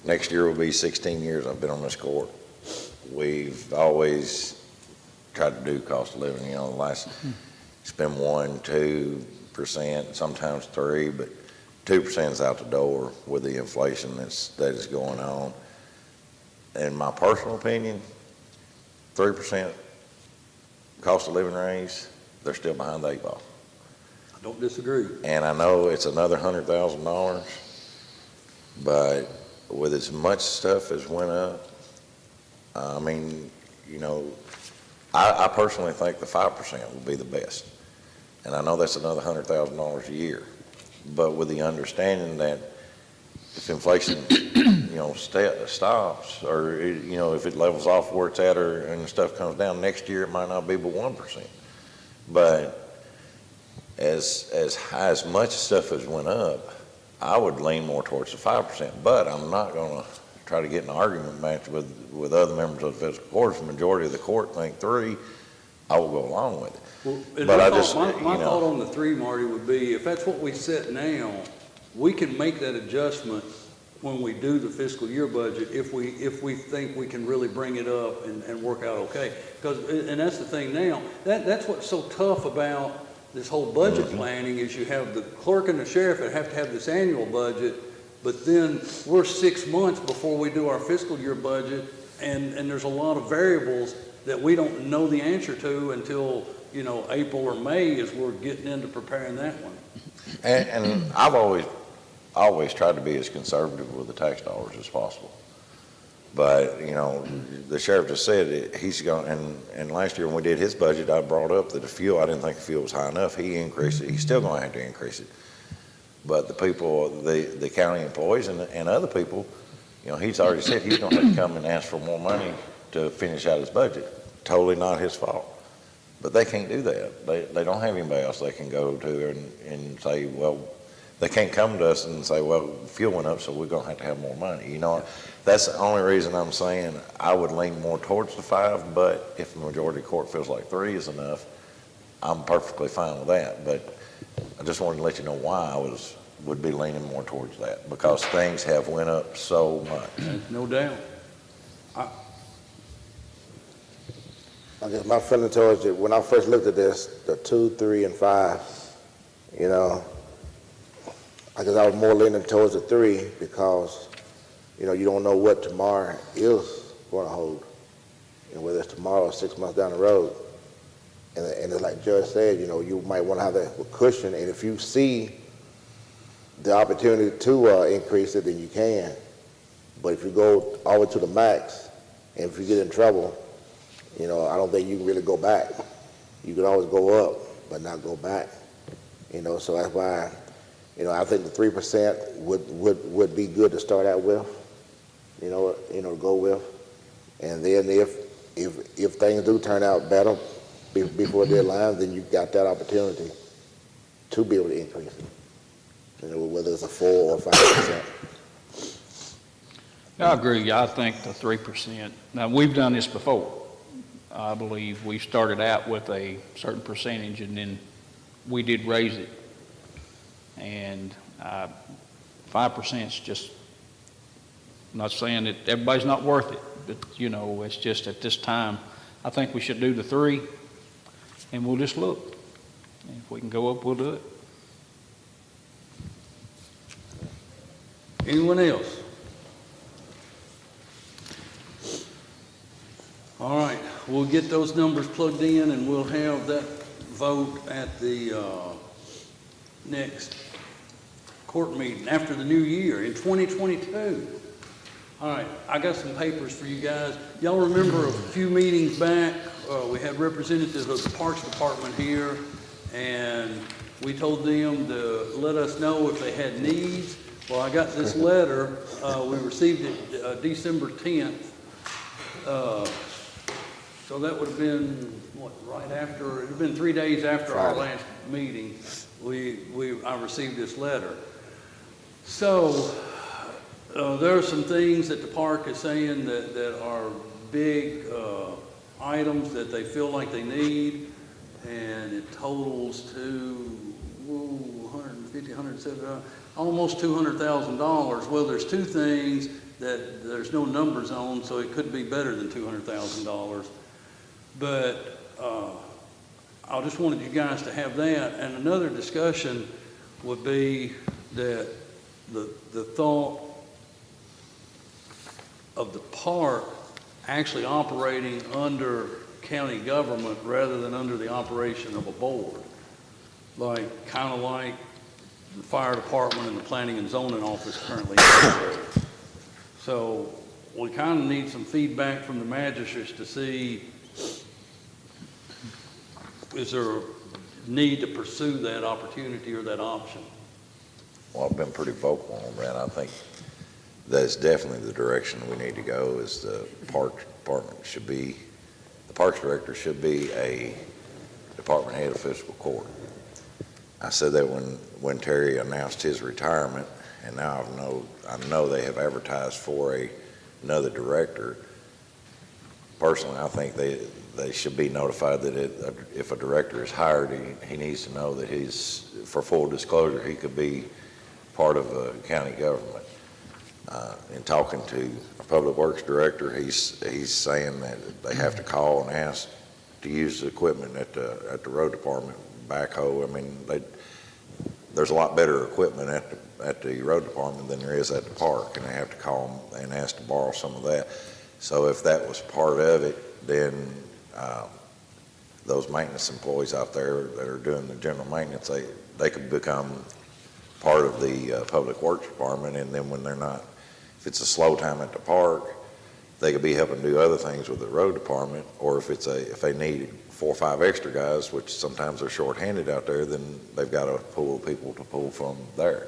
Next year will be 16 years I've been on this court. We've always tried to do cost of living, it's been 1, 2, 2%, sometimes 3%, but 2% is out the door with the inflation that is going on. In my personal opinion, 3% cost of living raise, they're still behind the 8 ball. I don't disagree. And I know it's another $100,000, but with as much stuff as went up, I mean, you know, I personally think the 5% would be the best. And I know that's another $100,000 a year. But with the understanding that if inflation, you know, stops, or, you know, if it levels off where it's at, and stuff comes down next year, it might not be but 1%. But as high, as much stuff as went up, I would lean more towards the 5%. But I'm not going to try to get in an argument match with other members of the fiscal court. If the majority of the court think 3, I will go along with it. Well, and But my I thought- just, my you know, thought on the 3, Marty, would be, if that's what we set now, we can make that adjustment when we do the fiscal year budget, if we think we can really bring it up and work out okay. Because, and that's the thing now, that's what's so tough about this whole budget planning, is you have the clerk and the sheriff that have to have this annual budget, but then we're 6 months before we do our fiscal year budget, and there's a lot of variables that we don't know the answer to until, you know, April or May, as we're getting into preparing that one. and I've always tried to be as conservative with the tax dollars as possible. But, you know, the sheriff just said it, he's going, and last year when we did his budget, I brought up that the fuel, I didn't think the fuel was high enough. He increased it. He's still going to have to increase it. But the people, the county employees and other people, you know, he's already said he's going to have to come and ask for more money to finish out his budget. Totally not his fault. But they can't do that. They don't have anybody else they can go to and say, well, they can't come to us and say, well, fuel went up, so we're going to have more money. You know, that's the only reason I'm saying I would lean more towards the 5, but if the majority of the court feels like 3 is enough, I'm perfectly fine with that. But I just wanted to let you know why I would be leaning more towards that, because things have went up so much. No doubt. I guess my feeling towards it, when I first looked at this, the 2, 3, and 5, you know, I guess I was more leaning towards the 3 because, you know, you don't know what tomorrow is going to hold, and whether it's tomorrow or 6 months down the road. And it's like Judge said, you know, you might want to have that cushion, and if you see the opportunity to increase it, then you can. But if you go all the way to the max, and if you get in trouble, you know, I don't think you can really go back. You can always go up, but not go back. You know, so that's why, you know, I think the 3% would be good to start out with. You know, to go with, and then if things do turn out better before deadline, then you got that opportunity to be able to increase it. You know, whether it's a 4 or 5%. I agree. I think the 3%. Now, we've done this before. I believe we started out with a certain percentage, and then we did raise it. And 5% is just, I'm not saying that everybody's not worth it, but, you know, it's just at this time, I think we should do the 3, and we'll just look. And if we can go up, we'll do it. Anyone else? All right, we'll get those numbers plugged in, and we'll have that vote at the next court meeting after the new year in 2022. All right, I got some papers for you guys. Y'all remember a few meetings back, we had representatives of the Parks Department here, and we told them to let us know if they had needs. Well, I got this letter, we received it December 10th. So that would have been, right after, it would have been 3 days after our last meeting, I received this letter. So there are some things that the park is saying that are big items that they feel like they need, and it totals to $150, $170, almost $200,000. Well, there's 2 things that there's no numbers on, so it could be better than $200,000. But I just wanted you guys to have that. And another discussion would be that the thought of the park actually operating under county government rather than under the operation of a board. Like, kind of like the fire department and the planning and zoning office currently operate. So we kind of need some feedback from the magistrates to see, is there a need to pursue that opportunity or that option? Well, I've been pretty vocal on that. I think that's definitely the direction we need to go, is the parks department should be, the parks director should be a department head of fiscal court. I said that when Terry announced his retirement, and now I know they have advertised for another director. Personally, I think they should be notified that if a director is hired, he needs to know that for full disclosure, he could be part of a county government. In talking to a public works director, he's saying that they have to call and ask to use the equipment at the road department, backhoe. I mean, there's a lot better equipment at the road department than there is at the park, and they have to call them and ask to borrow some of that. So if that was part of it, then those maintenance employees out there that are doing the general maintenance, they could become part of the public works department, and then when they're not, if it's a slow time at the park, they could be helping do other things with the road department, or if they need 4 or 5 extra guys, which sometimes they're shorthanded out there, then they've got a pool of people to pull from there.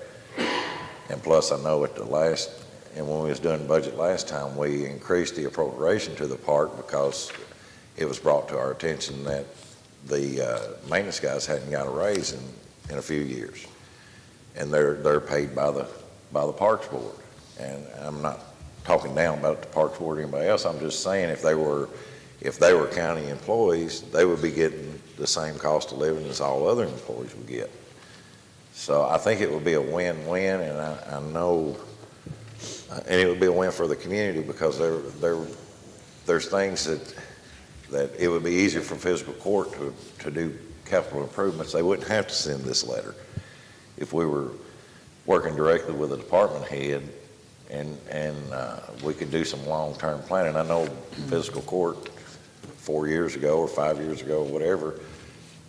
And plus, I know and when we was doing budget last time, we increased the appropriation to the park because it was brought to our attention that the maintenance guys hadn't got a raise in a few years. And they're paid by the Parks Board. And I'm not talking down about the Parks Board or anybody else. I'm just saying if they were county employees, they would be getting the same cost of living as all other employees would get. So I think it would be a win-win, and I know, and it would be a win for the community because there's things that it would be easier for fiscal court to do capital improvements. They wouldn't have to send this letter if we were working directly with a department head, and we could do some long-term planning. I know fiscal court 4 years ago or 5 years ago, or whatever,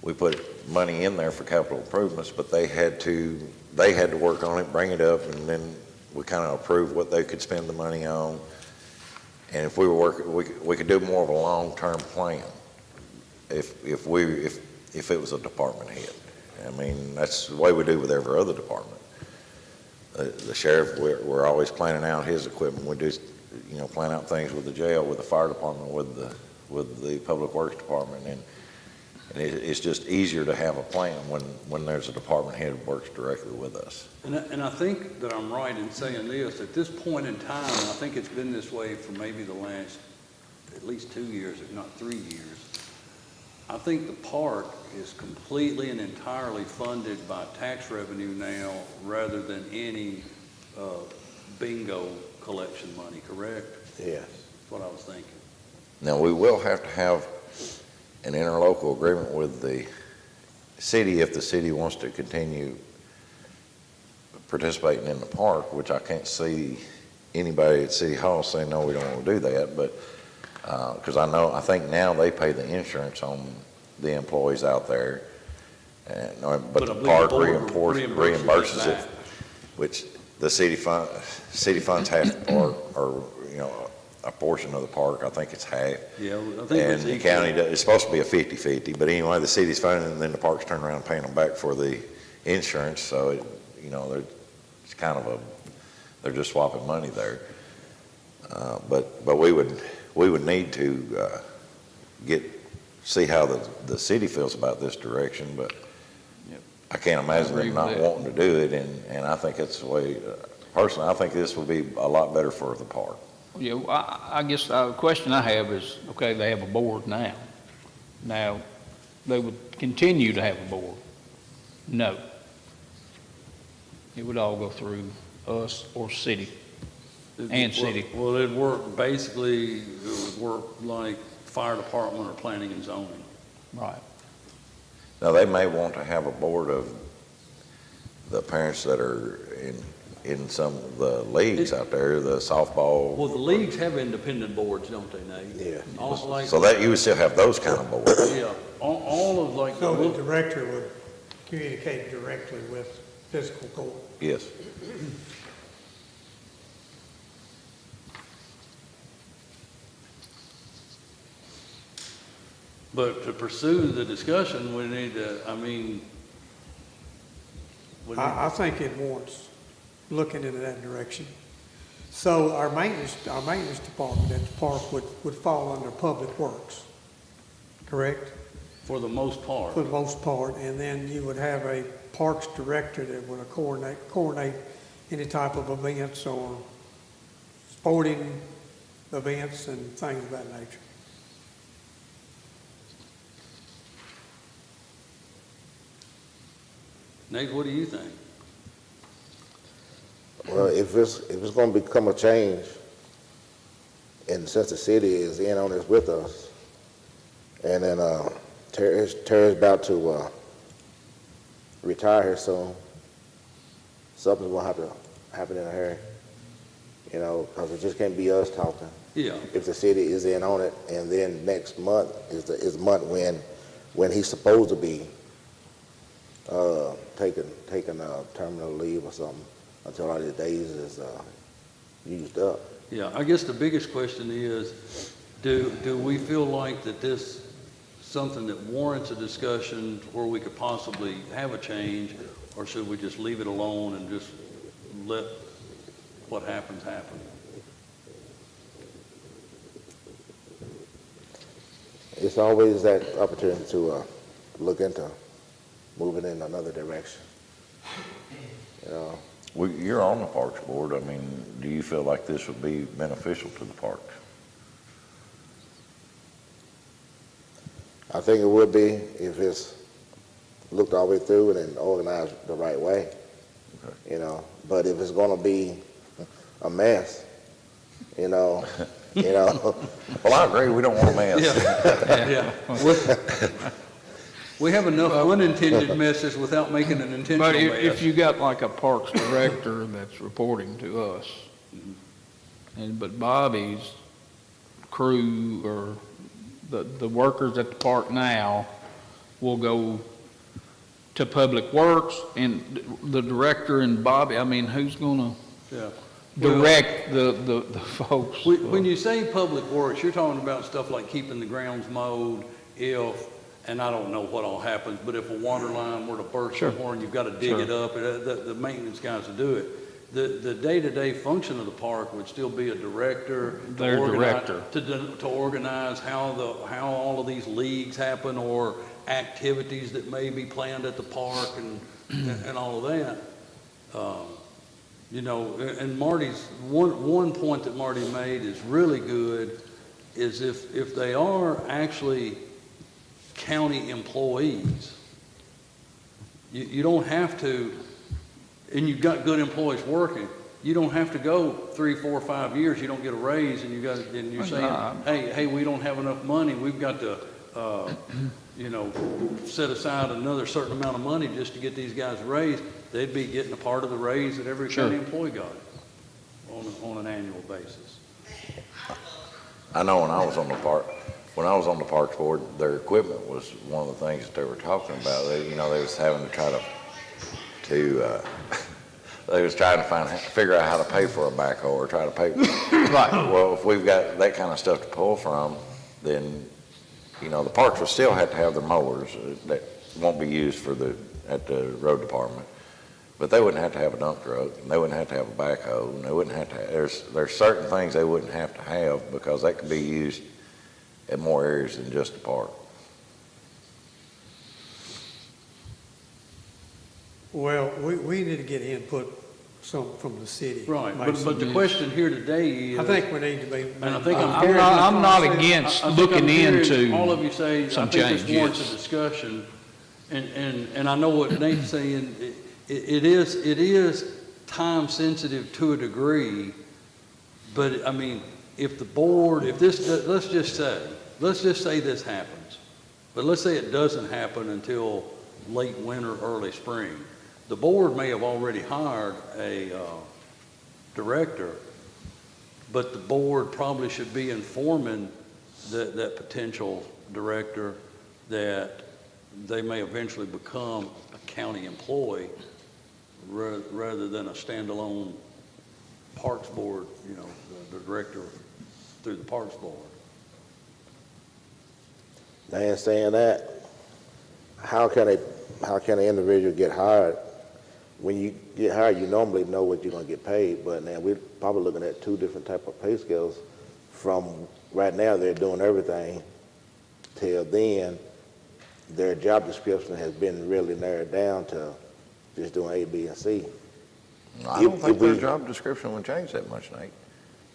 we put money in there for capital improvements, but they had to work on it, bring it up, and then we kind of approved what they could spend the money on. And if we were working, we could do more of a long-term plan if it was a department head. I mean, that's the way we do with every other department. The sheriff, we're always planning out his equipment. We do, plan out things with the jail, with the fire department, with the public works department, and it's just easier to have a plan when there's a department head who works directly with us. And I think that I'm right in saying this. At this point in time, and I think it's been this way for maybe the last at least 2 years, if not 3 years, I think the park is completely and entirely funded by tax revenue now rather than any bingo collection money, correct? Yes. That's what I was thinking. Now, we will have to have an interlocal agreement with the city if the city wants to continue participating in the park, which I can't see anybody at City Hall saying, no, we don't want to do that, but because I think now they pay the insurance on the employees out there, but the park reimburses it, which the city funds half the park, or a portion of the park. I think it's half. Yeah, I think and the county it's supposed to be a 50-50, but anyway, the city's funding, and then the parks turn around and paying them back for the insurance. So it's kind of they're just swapping money there. But we would need to see how the city feels about this direction, but I can't imagine them not wanting to do it, and I think it's the way, personally, I think this would be a lot better for the park. Yeah, I guess the question I have is, okay, they have a board now. Now, they would continue to have a board. No. It would all go through us or city and city. Well, it would work like fire department or planning and zoning. Right. Now, they may want to have a board of the parents that are in some of the leagues out there, the softball. Well, the leagues have independent boards, don't they, Nate? Yeah. All like, So that you would still have those kind of boards. yeah, all of like. So the director would communicate directly with fiscal court. Yes. But to pursue the discussion, we need to, I think it warrants looking into that direction. So our maintenance department at the park would fall under Public Works, correct? for the most part. For the most part, and then you would have a parks director that would coordinate any type of events or sporting events and things of that nature. Nate, what do you think? Well, if it's gonna become a change, and since the city is in on this with us, and then, Terry's about to, retire here soon, something's gonna have to happen in a hurry, you know, because it just can't be us talking. Yeah, If the city is in on it, and then next month is the month when he's supposed to be, taking terminal leave or something until all his days is, used up. yeah, I guess the biggest question is, do we feel like that this something that warrants a discussion where we could possibly have a change, or should we just leave it alone and just let what happens happen? It's always that opportunity to, look into moving in another direction. You know, Well, you're on the Parks Board. I mean, do you feel like this would be beneficial to the parks? I think it would be if it's looked all the way through and then organized the right way, Okay. you know. But if it's gonna be a mess, you know, Well, I agree, we don't want a mess. Yeah. We have enough unintended messes without making an intentional But mess. if you got like a parks director that's reporting to us, but Bobby's crew or the workers at the park now will go to Public Works, and the director and Bobby, I mean, who's gonna Yeah. direct the folks? When you say public works, you're talking about stuff like keeping the grounds mowed, and I don't know what all happens, but if a water line were to burst Sure. somewhere and you've got to dig it up, the maintenance guys will do it. The day-to-day function of the park would still be a director. to Their organize- director. To organize how all of these leagues happen, or activities that may be planned at the park and all of that. You know, and Marty's, one point that Marty made is really good, is if they are actually county employees, you don't have to, and you've got good employees working, you don't have to go 3, 4, 5 years, you don't get a raise, and you're saying, hey, we don't have enough money, we've got to, set aside another certain amount of money just to get these guys raised. They'd be getting a part of the raise that every county employee got on an annual basis. I know when I was on the Parks Board, their equipment was one of the things that they were talking about. They was having to try to they was trying to figure out how to pay for a backhoe or try to pay. Right. Well, if we've got that kind of stuff to pull from, then, the parks will still have to have their mowers that won't be used at the road department. But they wouldn't have to have a dump truck, and they wouldn't have to have a backhoe, and they wouldn't have to there's certain things they wouldn't have to have because that could be used at more areas than just the park. Well, we need to get input from the city. Right, but the question here today is. I think we need to be. And I think I'm not against I think looking I'm hearing into all of you say, some I think this warrants changes. a discussion, and I know what Nate's saying, it is time sensitive to a degree, but if the board, let's just say this happens, But let's say it doesn't happen until late winter, early spring. The board may have already hired a director, but the board probably should be informing that potential director that they may eventually become a county employee rather than a standalone Parks Board, the director through the Parks Board. Now, in saying that, how can an individual get hired? When you get hired, you normally know what you're gonna get paid, but now we're probably looking at two different type of pay scales. From right now, they're doing everything, till then, their job description has been really narrowed down to just doing A, B, and C. I don't think their job description would change that much, Nate.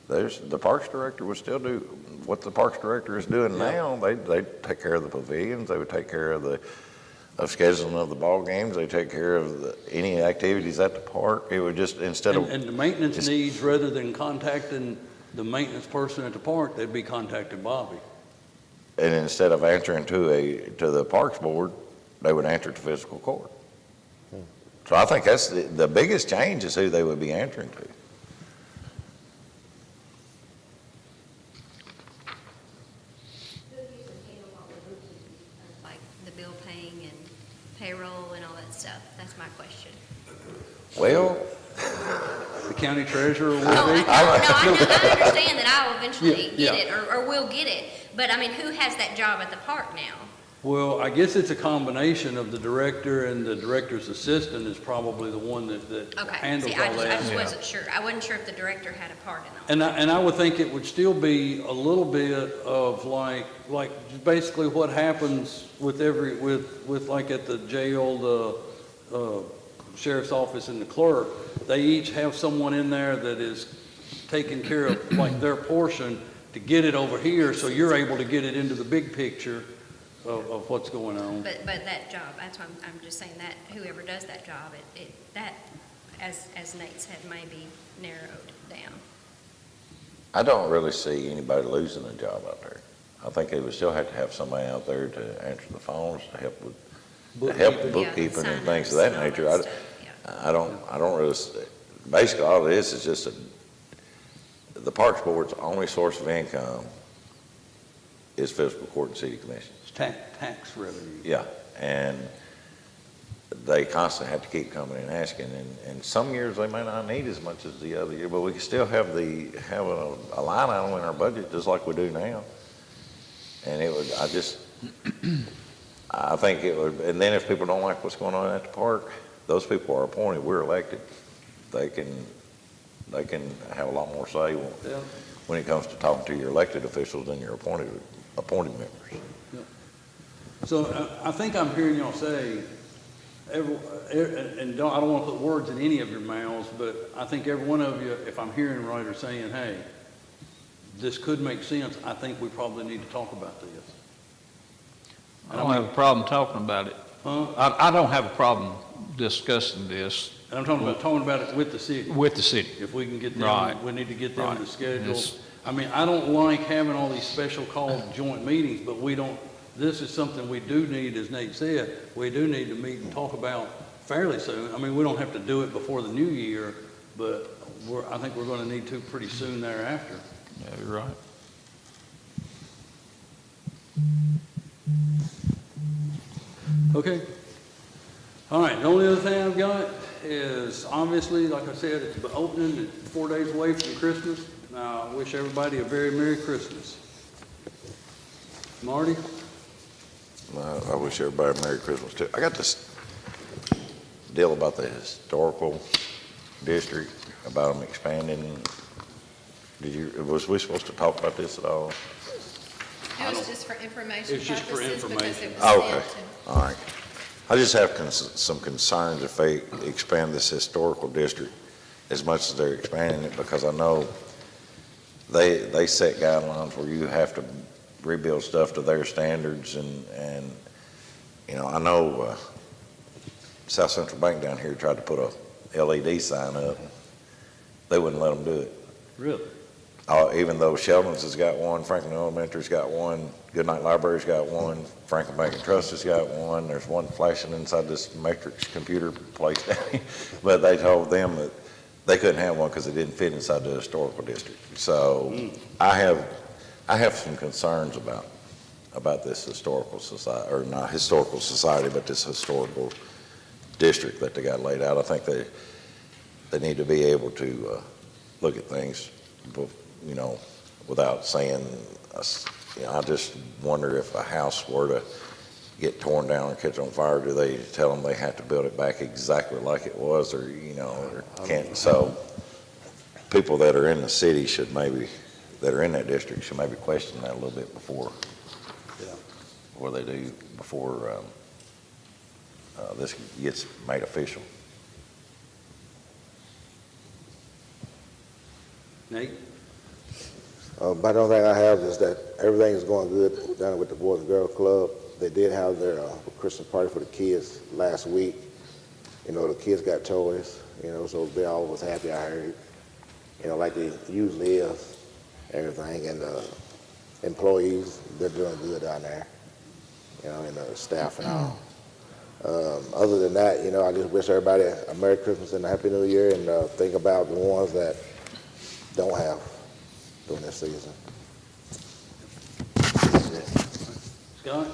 The Parks Director would still do what the Parks Director is doing now. They'd take care of the pavilions, they would take care of scheduling of the ball games, they take care of any activities at the park. It would just, instead of. And the maintenance needs, rather than contacting the maintenance person at the park, they'd be contacting Bobby. And instead of answering to the Parks Board, they would answer to Fiscal Court. So I think that's the biggest change is who they would be answering to. Like the bill paying and payroll and all that stuff? That's my question. Well, The county treasurer will No, be. I understand that I'll eventually Yeah, get it, or will get it, but I mean, who has that job at the park now? Well, I guess it's a combination of the director, and the director's assistant is probably the one that Okay, handles see, all I that. just wasn't sure. I wasn't sure if the director had a part in all. And I would think it would still be a little bit of like basically what happens with with like at the jail, the sheriff's office and the clerk. They each have someone in there that is taking care of like their portion to get it over here, so you're able to get it into the big picture of what's going on. But that job, that's why I'm just saying that whoever does that job, that, as Nate said, may be narrowed down. I don't really see anybody losing a job out there. I think they would still have to have somebody out there to answer the phones, to help with bookkeeping and things of that nature. I don't really, basically all it is just the Parks Board's only source of income is fiscal court and city commission. It's tax revenue. Yeah, and they constantly have to keep coming and asking, and some years they may not need as much as the other year, but we can still have a line item in our budget just like we do now. And I think it would, and then if people don't like what's going on at the park, those people are appointed, we're elected. They can have a lot more say when it comes to talking to your elected officials than your appointed members. Yeah. So I think I'm hearing y'all say, and I don't want to put words in any of your mouths, but I think every one of you, if I'm hearing right, are saying, hey, this could make sense. I think we probably need to talk about this. I don't have a problem talking about it. Huh? I don't have a problem discussing this And I'm talking about it with the city. with the city. If we can get them, Right. we need to get them to Right. schedule. Yes. I mean, I don't like having all these special called joint meetings, but this is something we do need, as Nate said, we do need to meet and talk about fairly soon. I mean, we don't have to do it before the new year, but I think we're gonna need to pretty soon thereafter. Yeah, you're right. Okay. All right, the only other thing I've got is, obviously, like I said, it's opening, it's 4 days away from Christmas. Now, I wish everybody a very Merry Christmas. Marty? I wish everybody a Merry Christmas too. I got this deal about the historical district, about them expanding. Was we supposed to talk about this at all? It was just for information It's just for purposes because information. it was Oh, sent okay, to. all right. I just have some concerns if they expand this historical district as much as they're expanding it, because I know they set guidelines where you have to rebuild stuff to their standards, and I know South Central Bank down here tried to put a LED sign up. They wouldn't let them do it. Really? Even though Sheldon's has got one, Franklin Elementary's got one, Goodnight Library's got one, Franklin Bank and Trust has got one, there's one flashing inside this Matrix computer place down here. But they told them that they couldn't have one because it didn't fit inside the historical district. So I have some concerns about this historical society, or not historical society, but this historical district that they got laid out. I think they need to be able to look at things, you know, without saying, I just wonder if a house were to get torn down or catch on fire, do they tell them they have to build it back exactly like it was, or, you know, or can't? So people that are in the city that are in that district should maybe question that a little bit before this gets made official. Nate? But the only thing I have is that everything is going good down with the Boys and Girls Club. They did have their Christmas party for the kids last week. You know, the kids got toys, you know, so they all was happy, I heard. You know, like they usually is, everything. And employees, they're doing good down there, you know, and the staff and all. Other than that, you know, I just wish everybody a Merry Christmas and a Happy New Year, and think about the ones that don't have during this season. Scott?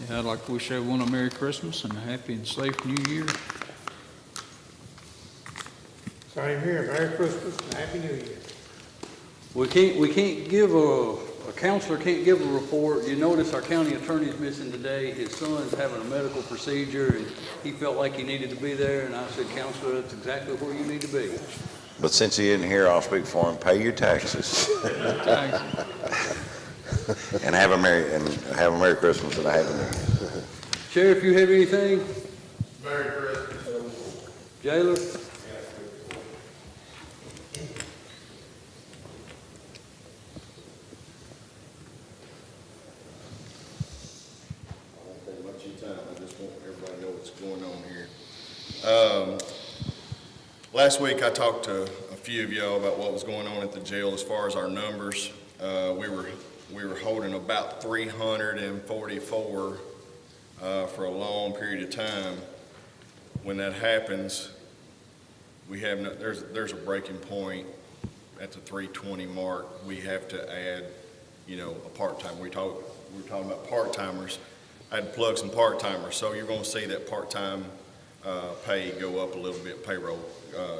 Yeah, I'd like to wish everyone a Merry Christmas and a happy and safe New Year. Same here, Merry Christmas and Happy New Year. We can't give a counselor can't give a report. You notice our county attorney's missing today. His son's having a medical procedure, and he felt like he needed to be there, and I said, Counselor, that's exactly where you need to be. But since he isn't here, I'll speak for him. Pay your taxes. And have a Merry Christmas and a Happy New Year. Sheriff, you have anything? Merry Christmas. Jailer? I won't take much of your time, I just want everybody to know what's going on here. Last week, I talked to a few of y'all about what was going on at the jail as far as our numbers. We were holding about 344 for a long period of time. When that happens, we have there's a breaking point at the 320 mark. We have to add, you know, a part-time. We were talking about part-timers. I had to plug some part-timers, so you're going to see that part-time pay go up a little bit, payroll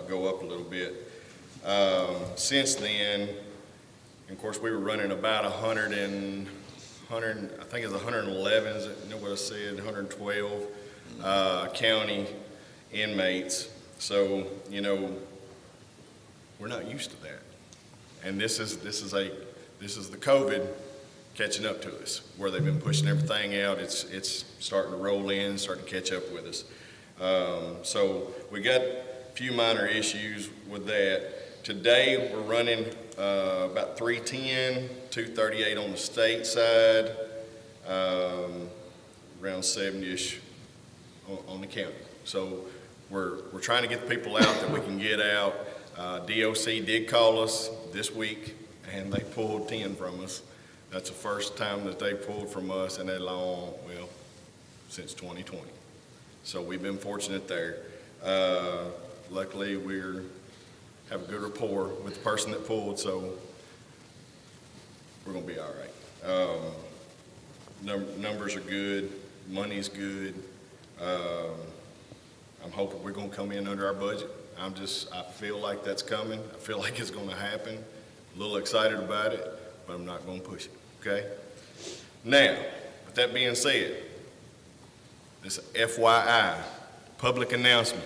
go up a little bit. Since then, of course, we were running about 100, I think it's 111, is it, what I said, 112 county inmates. So, you know, we're not used to that. And this is the COVID catching up to us, where they've been pushing everything out. It's starting to roll in, starting to catch up with us. So we got a few minor issues with that. Today, we're running about 310, 238 on the state side, around 70-ish on the county. So we're trying to get the people out that we can get out. DOC did call us this week, and they pulled 10 from us. That's the first time that they pulled from us in that long, well, since 2020. So we've been fortunate there. Luckily, we have a good rapport with the person that pulled, so we're going to be all right. Numbers are good. Money's good. I'm hoping we're going to come in under our budget. I feel like that's coming. I feel like it's going to happen. A little excited about it, but I'm not going to push it, okay? Now, with that being said, this FYI, public announcement.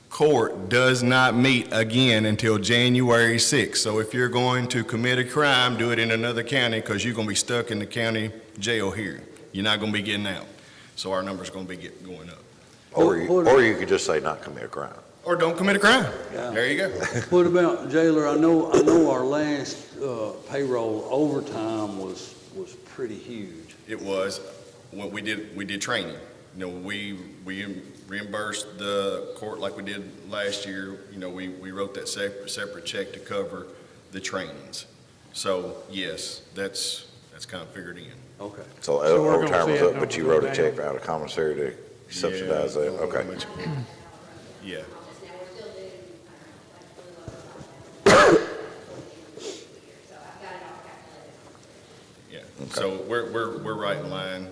Court does not meet again until January 6th. So if you're going to commit a crime, do it in another county, because you're going to be stuck in the county jail here. You're not going to be getting out. So our number's going to be going up. Or you could just say not commit a crime. Or don't commit a crime. Yeah. There you go. What about, Jailer, I know our last payroll overtime was pretty huge. It was. What we did training. You know, we reimbursed the court like we did last year. You know, we wrote that separate check to cover the trainings. So, yes, that's kind of figured in. Okay. So So we're gonna overtime see was that up, but you number wrote go a check down. out of commissary to subsidize Yeah, that, don't wanna okay. mention- Yeah. Yeah, so we're right in line.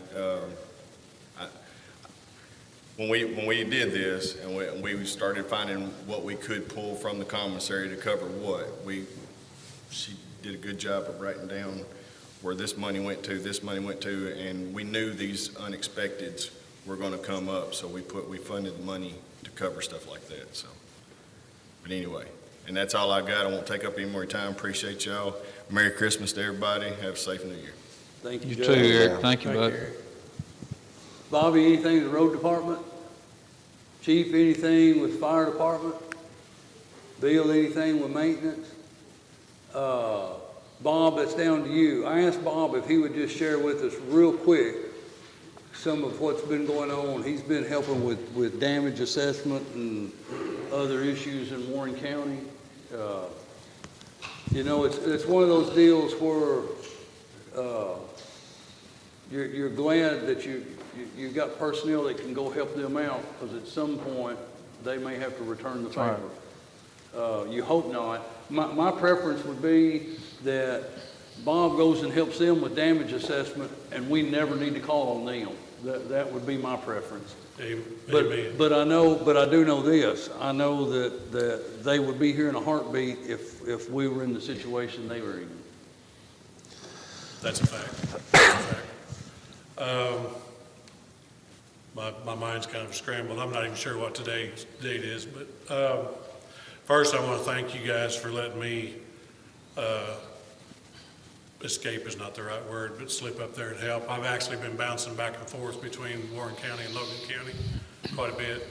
I- When we did this and we started finding what we could pull from the commissary to cover what, she did a good job of writing down where this money went to, and we knew these unexpecteds were gonna come up, so we funded the money to cover stuff like that, so. But anyway, and that's all I got. I won't take up any more time. Appreciate y'all. Merry Christmas to everybody. Have a safe New Year. Thank you, You Judge. too, Eric. Thank you, bud. Bobby, anything in the road department? Chief, anything with fire department? Bill, anything with maintenance? Bob, that's down to you. I asked Bob if he would just share with us real quick some of what's been going on. He's been helping with damage assessment and other issues in Warren County. You know, it's one of those deals where you're glad that you've got personnel that can go help them out, because at some point, they may have to return the favor. You hope not. My preference would be that Bob goes and helps them with damage assessment, and we never need to call on them. That would be my preference. Amen. But I do know this. I know that they would be here in a heartbeat if we were in the situation they were in. That's a fact. That's a fact. My mind's kind of scrambled. I'm not even sure what today's date is, but first I want to thank you guys for letting me, escape is not the right word, but slip up there and help. I've actually been bouncing back and forth between Warren County and Logan County quite a bit.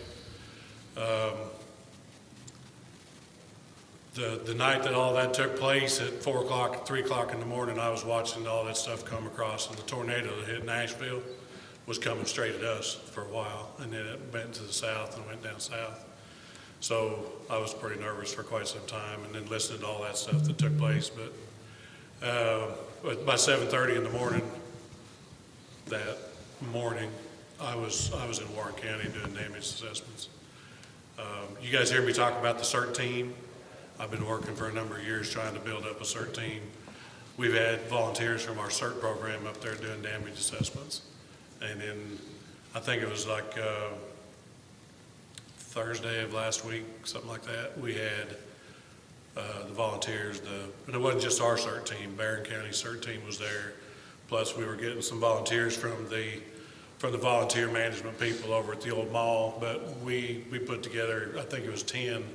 The night that all that took place at 4 o'clock, 3 o'clock in the morning, I was watching all that stuff come across, and the tornado that hit Nashville was coming straight at us for a while, and then it went to the south and went down south. So I was pretty nervous for quite some time, and then listening to all that stuff that took place. But by 7:30 in the morning, that morning, I was in Warren County doing damage assessments. You guys hear me talk about the CERT team? I've been working for a number of years trying to build up a CERT team. We've had volunteers from our CERT program up there doing damage assessments. And then I think it was like Thursday of last week, something like that, we had the volunteers, and it wasn't just our CERT team, Barron County CERT team was there. Plus we were getting some volunteers from the volunteer management people over at the old mall. But we put together, I think it was 10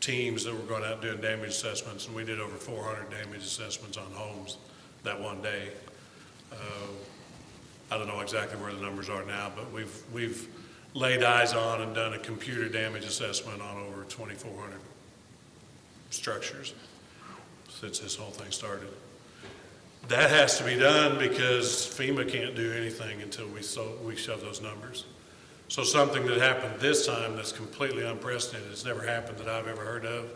teams that were going out doing damage assessments, and we did over 400 damage assessments on homes that one day. I don't know exactly where the numbers are now, but we've laid eyes on and done a computer damage assessment on over 2,400 structures since this whole thing started. That has to be done because FEMA can't do anything until we shove those numbers. So something that happened this time that's completely unprecedented, it's never happened that I've ever heard of.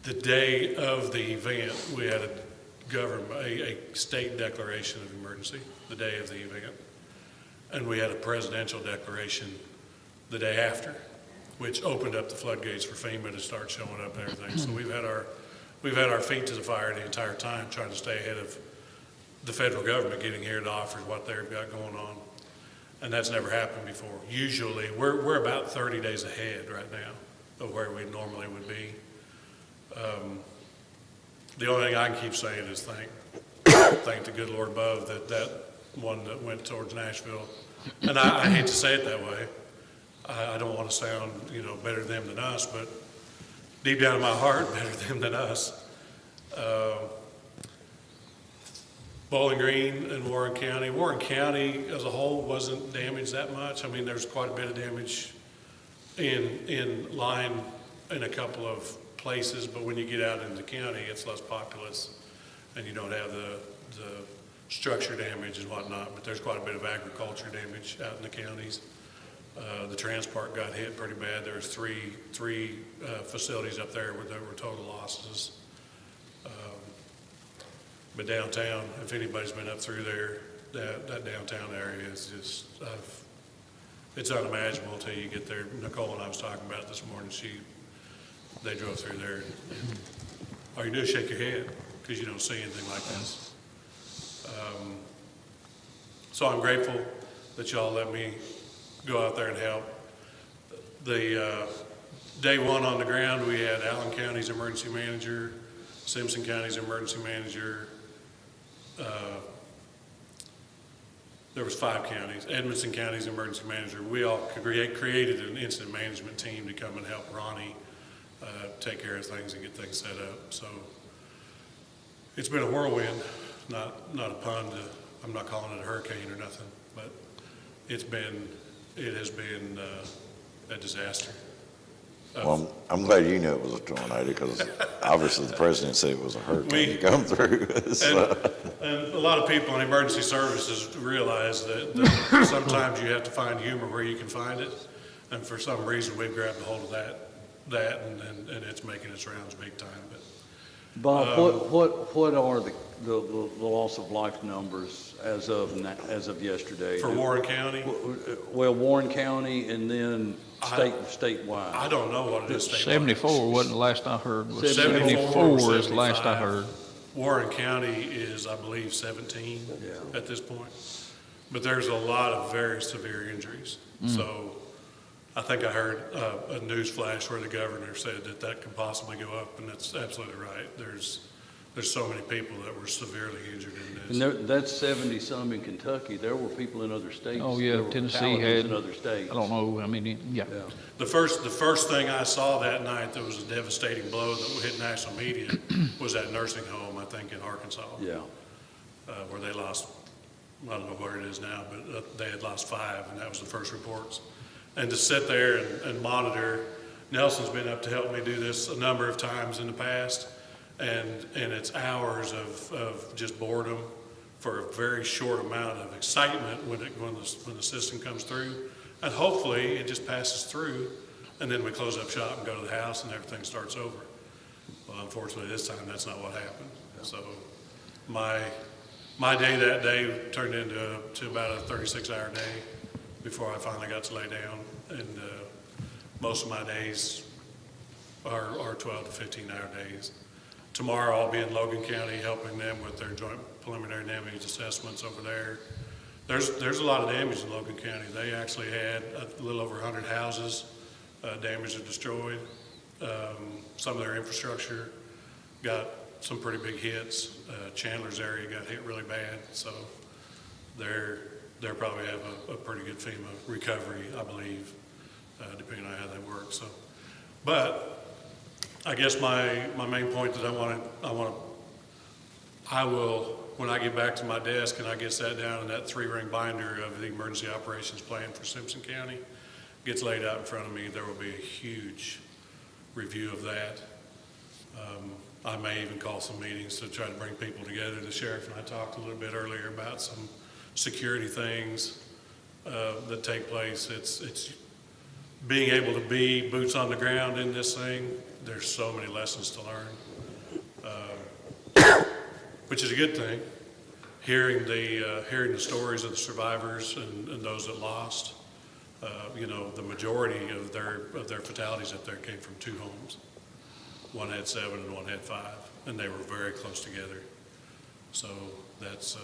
The day of the event, we had a state declaration of emergency, the day of the event. And we had a presidential declaration the day after, which opened up the floodgates for FEMA to start showing up and everything. So we've had our feet to the fire the entire time, trying to stay ahead of the federal government getting here to offer what they've got going on. And that's never happened before. Usually, we're about 30 days ahead right now of where we normally would be. The only thing I can keep saying is thank the good Lord above that one that went towards Nashville. And I hate to say it that way. I don't want to sound, better them than us, but deep down in my heart, better them than us. Bowling Green and Warren County. Warren County as a whole wasn't damaged that much. I mean, there's quite a bit of damage in line in a couple of places, but when you get out into the county, it's less populous, and you don't have the structure damage and whatnot, but there's quite a bit of agriculture damage out in the counties. The transport got hit pretty bad. There was three facilities up there where there were total losses. But downtown, if anybody's been up through there, that downtown area is just, it's unimaginable until you get there. Nicole and I was talking about it this morning. They drove through there, and all you do is shake your head because you don't see anything like this. So I'm grateful that y'all let me go out there and help. The day one on the ground, we had Allen County's emergency manager, Simpson County's emergency manager. There was 5 counties, Edmonson County's emergency manager. We all created an incident management team to come and help Ronnie take care of things and get things set up. So it's been a whirlwind, not a pun. I'm not calling it a hurricane or nothing, but it has been a disaster. Well, I'm glad you knew it was a tornado, because obviously the president said it was a hurricane to come through. So. And a lot of people in emergency services realize that sometimes you have to find humor where you can find it. And for some reason, we've grabbed a hold of that and it's making its rounds big time. But Bob, what are the loss of life numbers as of yesterday? for Warren County, Well, Warren County and then statewide. I don't know what it is statewide. 74 wasn't the last I heard. Was 74 74 is the last I 75. heard. Warren County is, I believe, 17 Yeah. at this point. But there's a lot of very severe injuries. So I think I heard a news flash where the governor said that could possibly go up, and that's absolutely right. There's so many people that were severely injured in this. And that's 70-some in Kentucky. There were people in other states. Oh, yeah, There were Tennessee fatalities had, in other states. I don't know, I mean, yeah. Yeah. The first thing I saw that night that was a devastating blow that hit national media was that nursing home, I think, in Arkansas. Yeah. Where they lost, I don't know where it is now, but they had lost 5, and that was the first reports. And to sit there and monitor, Nelson's been up to help me do this a number of times in the past, and it's hours of just boredom for a very short amount of excitement when the system comes through. And hopefully it just passes through, and then we close up shop and go to the house and everything starts over. Well, unfortunately this time that's not what happened. So my day that day turned into about a 36-hour day before I finally got to lay down. And most of my days are 12 to 15-hour days. Tomorrow I'll be in Logan County helping them with their joint preliminary damage assessments over there. There's a lot of damage in Logan County. They actually had a little over 100 houses damaged or destroyed. Some of their infrastructure got some pretty big hits. Chandler's area got hit really bad, so they'll probably have a pretty good FEMA recovery, I believe, depending on how they work. So, but I guess my main point that I will, when I get back to my desk and I get sat down and that 3-ring binder of the emergency operations plan for Simpson County gets laid out in front of me, there will be a huge review of that. I may even call some meetings to try to bring people together. The sheriff and I talked a little bit earlier about some security things that take place. It's being able to be boots on the ground in this thing. There's so many lessons to learn, which is a good thing. Hearing the stories of the survivors and those that lost, the majority of their fatalities up there came from 2 homes. One had 7 and one had 5, and they were very close together. So that's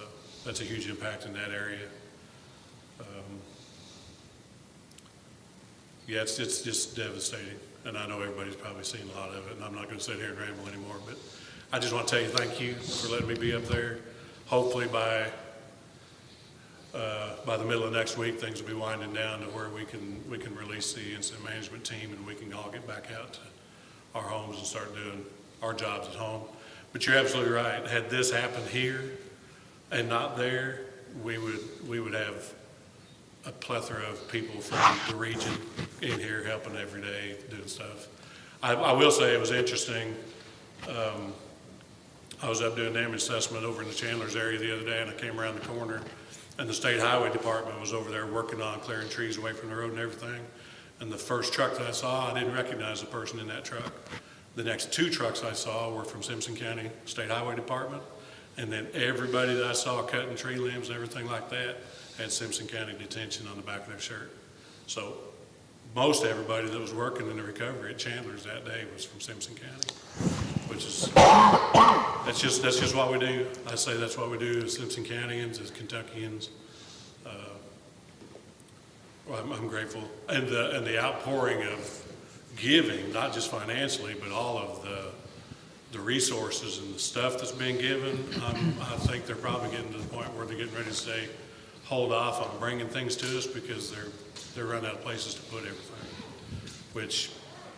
a huge impact in that area. Yeah, it's just devastating, and I know everybody's probably seen a lot of it, and I'm not going to sit here and ramble anymore, but I just want to tell you thank you for letting me be up there. Hopefully by the middle of next week, things will be winding down to where we can release the incident management team and we can all get back out to our homes and start doing our jobs at home. But you're absolutely right. Had this happened here and not there, we would have a plethora of people from the region in here helping every day doing stuff. I will say it was interesting. I was up doing damage assessment over in the Chandler's area the other day, and I came around the corner And the state highway department was over there working on clearing trees away from the road and everything. And the first truck that I saw, I didn't recognize the person in that truck. The next 2 trucks I saw were from Simpson County State Highway Department. And then everybody that I saw cutting tree limbs and everything like that had Simpson County detention on the back of their shirt. So most everybody that was working in the recovery at Chandler's that day was from Simpson County, which is, that's just what we do. I say that's what we do as Simpson Countyans, as Kentuckians. Well, I'm grateful. And the outpouring of giving, not just financially, but all of the resources and the stuff that's being given, I think they're probably getting to the point where they're getting ready to say, hold off on bringing things to us because they're running out of places to put everything. Which,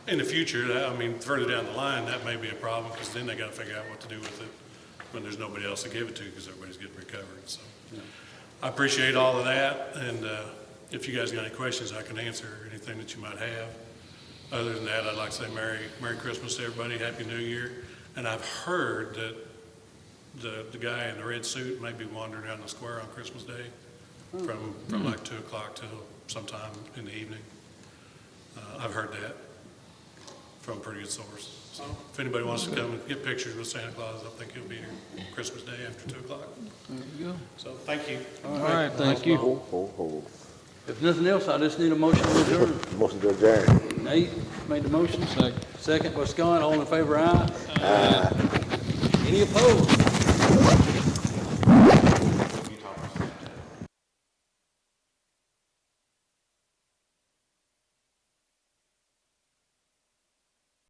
in the future, I mean, further down the line, that may be a problem because then they got to figure out what to do with it when there's nobody else to give it to because everybody's getting recovered. So, I appreciate all of that, and if you guys got any questions, I can answer anything that you might have. Other than that, I'd like to say Merry Christmas to everybody, Happy New Year. And I've heard that the guy in the red suit may be wandering around the square on Christmas Day from like 2 o'clock till sometime in the evening. I've heard that from a pretty good source. So if anybody wants to come and get pictures with Santa Claus, I think he'll be here Christmas Day after 2 o'clock. There you go. So thank you. All right, thank you. Hold. If nothing else, I just need a motion to adjourn. Motion to adjourn. Nate made the motion. Second by Scott. All in favor, aye? Aye. Any opposed?